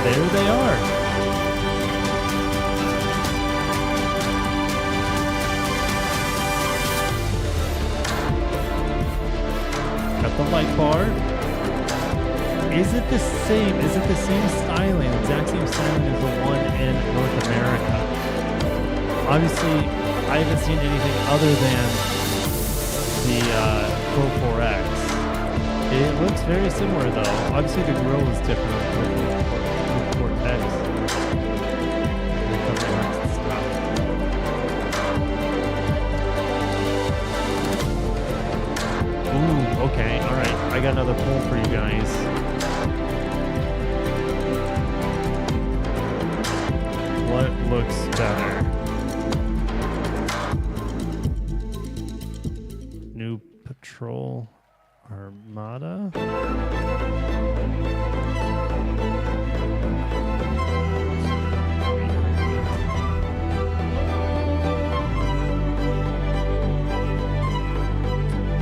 There they are. Got the light bar. Is it the same? Is it the same styling? Exact same styling as the one in North America? Obviously, I haven't seen anything other than the Pro 4X. It looks very similar though. Obviously, the grille is different on the Pro 4X. Ooh, okay, all right. I got another poll for you guys. What looks better? New Patrol Armada?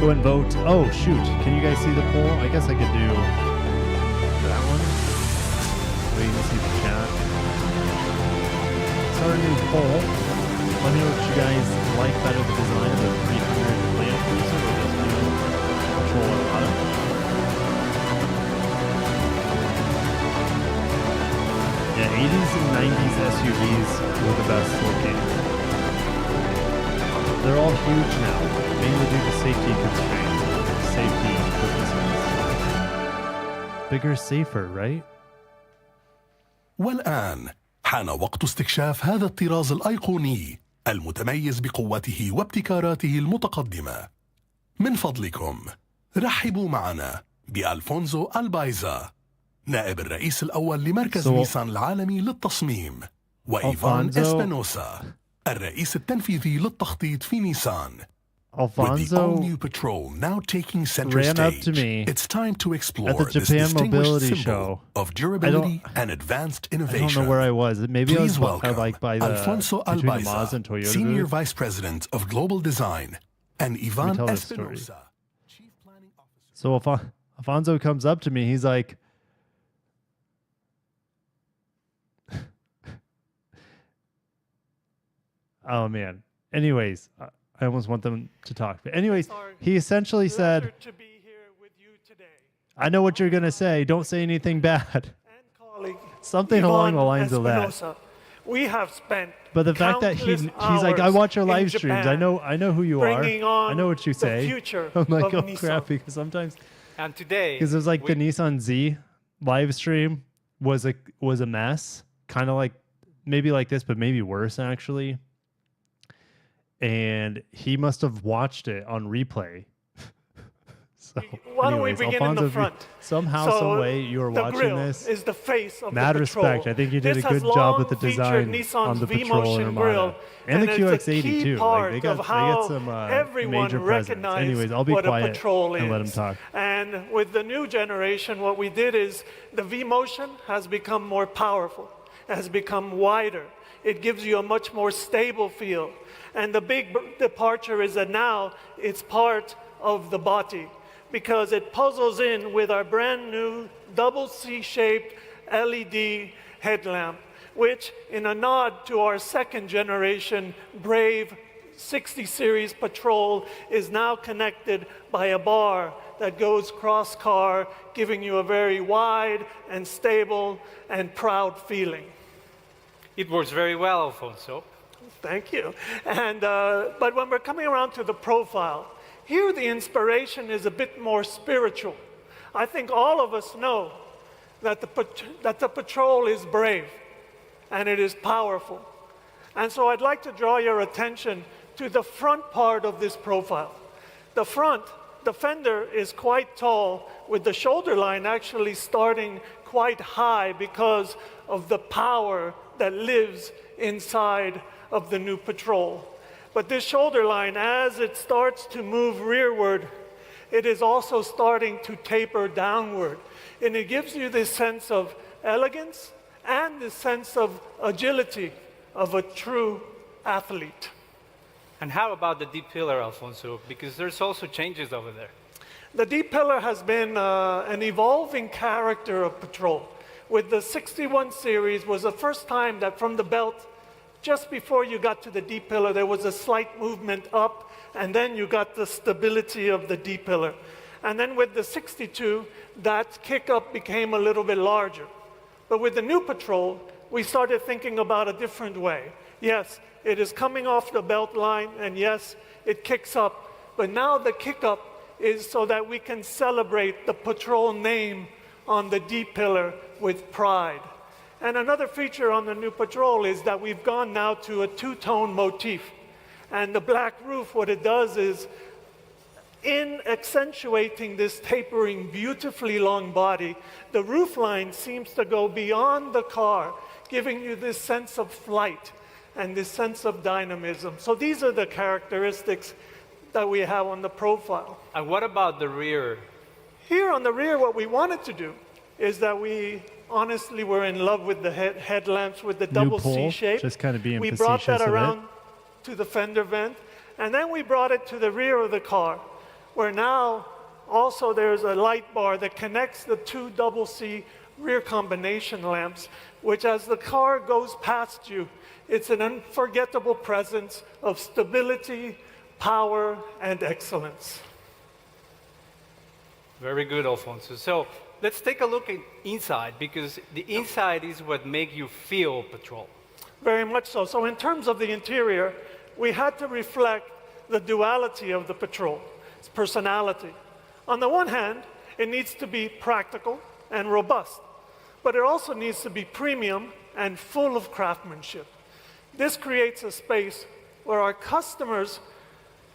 Go and vote. Oh, shoot. Can you guys see the poll? I guess I could do that one. So you can see the chat. Start a new poll. Let me know what you guys like better, the design of the 300 Land Cruiser or this new Patrol Armada. Yeah, 80s and 90s SUVs were the best looking. They're all huge now, mainly due to safety constraints, safety purposes. Bigger, safer, right? والآن حان وقت استكشاف هذا الطراز الأيقوني المتميز بقوته وابتكاراته المتقدمة. من فضلكم رحبوا معنا بألفونسو ألبايزا، نائب الرئيس الأول لمركز نيسان العالمي للتصميم، وإيفان إسبانوسا، الرئيس التنفيذي للتخطيط في نيسان. With the all-new Patrol now taking center stage, it's time to explore this distinguished symbol of durability and advanced innovation. I don't know where I was. Maybe Please I was welcome like by the Alfonso Albaiza, Senior Vice President of Global Design, and Ivan Espinosa, Chief Planning Officer. So Alfonso comes up to me. He's like, oh man. Anyways, I almost want them to talk. But anyways, he essentially said, to be here with you today. I know what you're going to say. Don't say anything bad. And colleague, Something along the lines of that. We have spent But the fact that he's like, I watch your live streams. I know who you are. I know what you say. I'm like, oh crap, because sometimes. And today, because it was like the Nissan Z live stream was a mess, kind of like maybe like this, but maybe worse actually. And he must have watched it on replay. So, why don't we begin Alfonso, in the front? Somehow, some way, you are watching this. Is the face of Mad the Patrol. respect. I think you did a good job with the design on the Patrol and Armada. And the QX80 too. Like, they got some major presence. Anyways, I'll be quiet and let him talk. And with the new generation, what we did is the V-Motion has become more powerful, has become wider. It gives you a much more stable feel. And the big departure is that now it's part of the body because it puzzles in with our brand new double C-shaped LED headlamp, which in a nod to our second generation Brave 60 series Patrol is now connected by a bar that goes cross car, giving you a very wide and stable and proud feeling. It works very well, Alfonso. Thank you. And but when we're coming around to the profile, here the inspiration is a bit more spiritual. I think all of us know that the Patrol is brave and it is powerful. And so I'd like to draw your attention to the front part of this profile. The front the fender is quite tall, with the shoulder line actually starting quite high because of the power that lives inside of the new Patrol. But this shoulder line, as it starts to move rearward, it is also starting to taper downward. And it gives you this sense of elegance and this sense of agility of a true athlete. And how about the deep pillar, Alfonso? Because there's also changes over there. The deep pillar has been an evolving character of Patrol. With the 61 series was the first time that from the belt, just before you got to the deep pillar, there was a slight movement up, and then you got the stability of the deep pillar. And then with the 62, that kick up became a little bit larger. But with the new Patrol, we started thinking about a different way. Yes, it is coming off the belt line, and yes, it kicks up. But now the kick up is so that we can celebrate the Patrol name on the deep pillar with pride. And another feature on the new Patrol is that we've gone now to a two-tone motif. And the black roof, what it does is, in accentuating this tapering, beautifully long body, the roof line seems to go beyond the car, giving you this sense of flight and this sense of dynamism. So these are the characteristics that we have on the profile. And what about the rear? Here on the rear, what we wanted to do is that we honestly were in love with the headlamps with the double C shape. Just kind of being we brought that facetious of around it. to the fender vent, and then we brought it to the rear of the car, where now also there's a light bar that connects the two double C rear combination lamps, which as the car goes past you, it's an unforgettable presence of stability, power, and excellence. Very good, Alfonso. So let's take a look at inside, because the inside is what makes you feel Patrol. Very much so. So in terms of the interior, we had to reflect the duality of the Patrol, its personality. On the one hand, it needs to be practical and robust, but it also needs to be premium and full of craftsmanship. This creates a space where our customers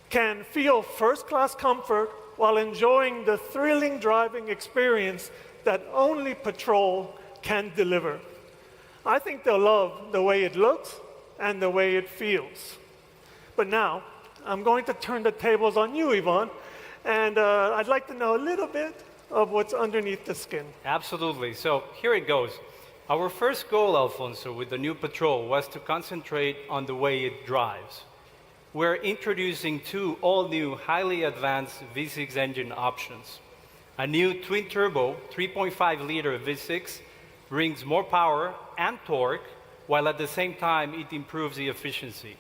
can feel first-class comfort while enjoying the thrilling driving experience that only Patrol can deliver. I think they'll love the way it looks and the way it feels. But now, I'm going to turn the tables on you, Yvonne, and I'd like to know a little bit of what's underneath the skin. Absolutely. So here it goes. Our first goal, Alfonso, with the new Patrol was to concentrate on the way it drives. We're introducing two all-new, highly advanced V6 engine options. A new twin-turbo 3.5-liter V6 brings more power and torque, while at the same time it improves the efficiency.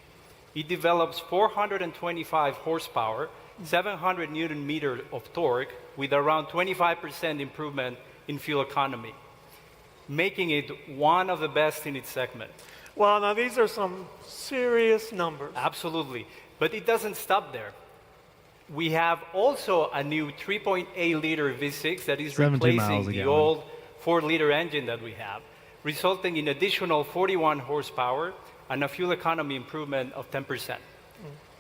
It develops 425 horsepower, 700 Newton meter of torque, with around 25% improvement in fuel economy, making it one of the best in its segment. Well, now these are some serious numbers. Absolutely. But it doesn't stop there. We have also a new 3.8-liter V6 that is replacing the old 4-liter engine that we have, resulting in additional 41 horsepower and a fuel economy improvement of 10%.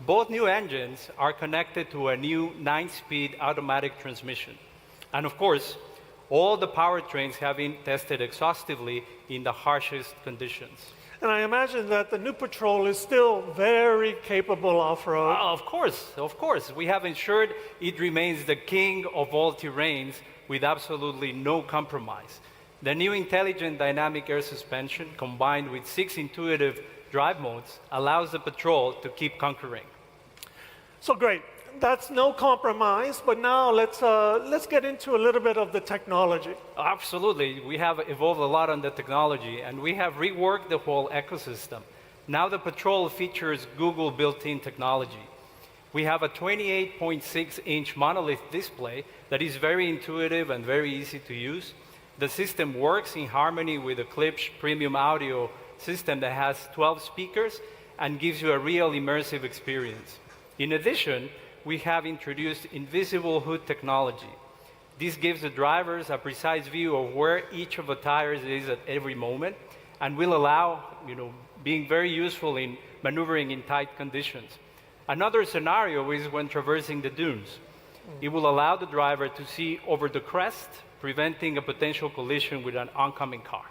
Both new engines are connected to a new 9-speed automatic transmission. And of course, all the powertrains have been tested exhaustively in the harshest conditions. And I imagine that the new Patrol is still very capable off-road. Of course. We have ensured it remains the king of all terrains with absolutely no compromise. The new intelligent dynamic air suspension, combined with 6 intuitive drive modes, allows the Patrol to keep conquering. So great. That's no compromise, but now let's get into a little bit of the technology. Absolutely. We have evolved a lot on the technology, and we have reworked the whole ecosystem. Now the Patrol features Google built-in technology. We have a 28.6-inch monolith display that is very intuitive and very easy to use. The system works in harmony with the Klipsch premium audio system that has 12 speakers and gives you a real immersive experience. In addition, we have introduced invisible hood technology. This gives the drivers a precise view of where each of the tires is at every moment and will allow, being very useful in maneuvering in tight conditions. Another scenario is when traversing the dunes. It will allow the driver to see over the crest, preventing a potential collision with an oncoming car.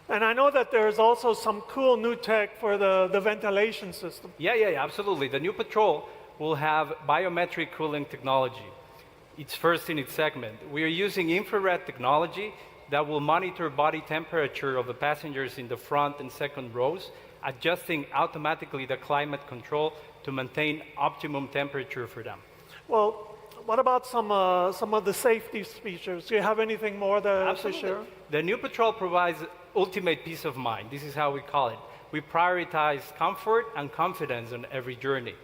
And I know that there's also some cool new tech for the ventilation system. Yeah, absolutely. The new Patrol will have biometric cooling technology. It's first in its segment. We are using infrared technology that will monitor body temperature of the passengers in the front and second rows, adjusting automatically the climate control to maintain optimum temperature for them. Well, what about some of the safety features? Do you have anything more to share? The new Patrol provides ultimate peace of mind. This is how we call it. We prioritize comfort and confidence on every journey.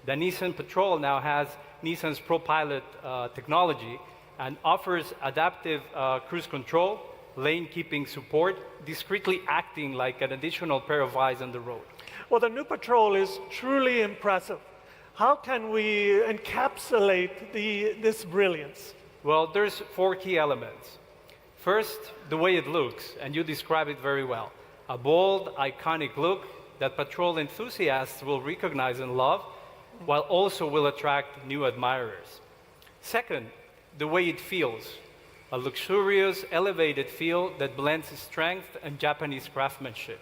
The Nissan Patrol now has Nissan's ProPilot technology and offers adaptive cruise control, lane keeping support, discreetly acting like an additional pair of eyes on the road. Well, the new Patrol is truly impressive. How can we encapsulate this brilliance? Well, there's 4 key elements. First, the way it looks, and you describe it very well. A bold, iconic look that Patrol enthusiasts will recognize and love, while also will attract new admirers. Second, the way it feels. A luxurious, elevated feel that blends strength and Japanese craftsmanship.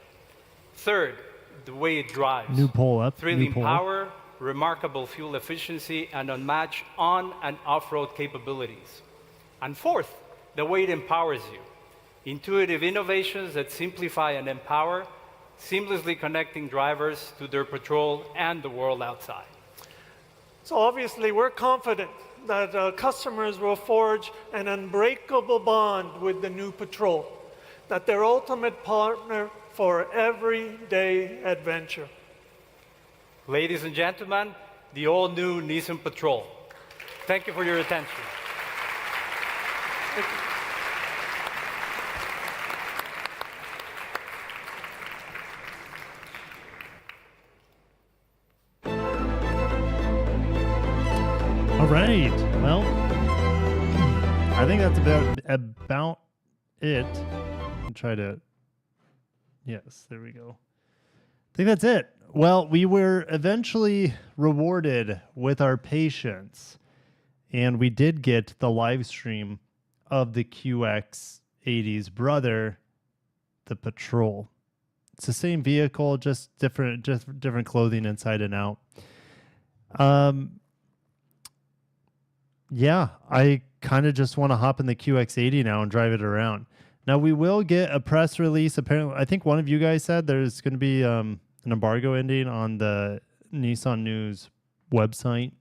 Third, the way it drives. New poll up. Thrilling power, remarkable fuel efficiency, and unmatched on- and off-road capabilities. And fourth, the way it empowers you. Intuitive innovations that simplify and empower, seamlessly connecting drivers to their Patrol and the world outside. So obviously, we're confident that customers will forge an unbreakable bond with the new Patrol, that their ultimate partner for everyday adventure. Ladies and gentlemen, the all-new Nissan Patrol. Thank you for your attention. Thank you. All right. Well, I think that's about it. I'll try to. Yes, there we go. I think that's it. Well, we were eventually rewarded with our patience, and we did get the live stream of the QX80's brother, the Patrol. It's the same vehicle, just different clothing inside and out. Yeah, I kind of just want to hop in the QX80 now and drive it around. Now, we will get a press release. Apparently, I think one of you guys said there's going to be an embargo ending on the Nissan News website.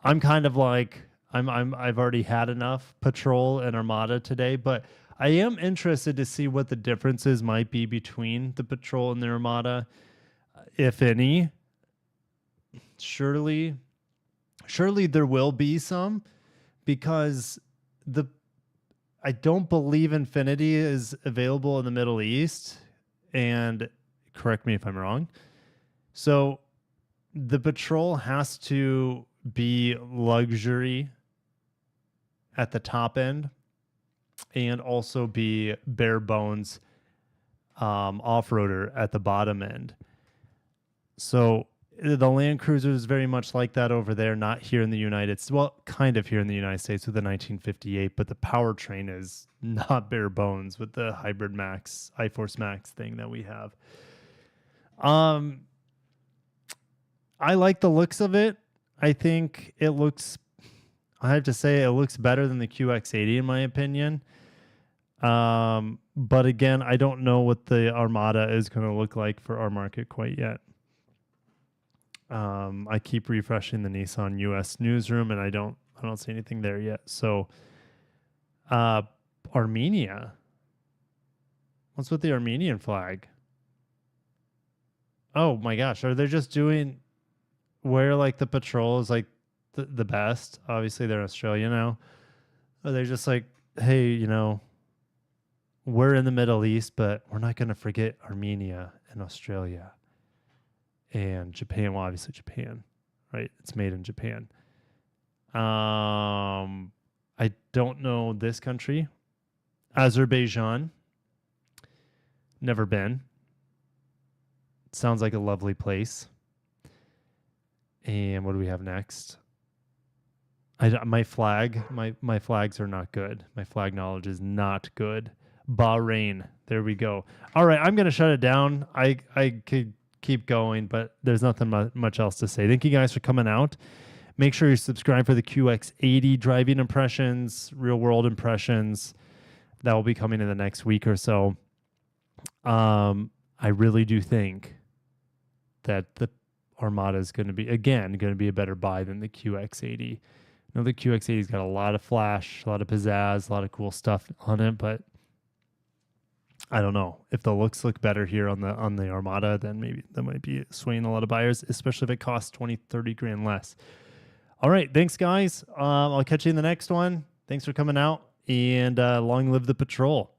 I'm kind of like, I've already had enough Patrol and Armada today, but I am interested to see what the differences might be between the Patrol and the Armada, if any. Surely there will be some, because I don't believe Infiniti is available in the Middle East, and correct me if I'm wrong. So the Patrol has to be luxury at the top end and also be bare bones off-roader at the bottom end. So the Land Cruiser is very much like that over there, not here in the United States. Well, kind of here in the United States with the 1958, but the powertrain is not bare bones with the Hybrid Max, iForce Max thing that we have. I like the looks of it. I think it looks, I have to say, it looks better than the QX80 in my opinion. But again, I don't know what the Armada is going to look like for our market quite yet. I keep refreshing the Nissan US newsroom, and I don't see anything there yet. So, Armenia. What's with the Armenian flag? Oh my gosh, are they just doing where like the Patrol is like the best? Obviously, they're Australia now. Are they just like, hey, you know, we're in the Middle East, but we're not going to forget Armenia and Australia. And Japan, well, obviously Japan, right? It's made in Japan. I don't know this country. Azerbaijan. Never been. Sounds like a lovely place. And what do we have next? My flags are not good. My flag knowledge is not good. Bahrain. There we go. All right, I'm going to shut it down. I could keep going, but there's nothing much else to say. Thank you guys for coming out. Make sure you subscribe for the QX80 driving impressions, real world impressions. That will be coming in the next week or so. I really do think that the Armada is going to be a better buy than the QX80. I know the QX80's got a lot of flash, a lot of pizzazz, a lot of cool stuff on it, but I don't know. If the looks look better here on the Armada, then maybe that might be swaying a lot of buyers, especially if it costs 20, 30 grand less. All right. Thanks, guys. I'll catch you in the next one. Thanks for coming out, and long live the patrol.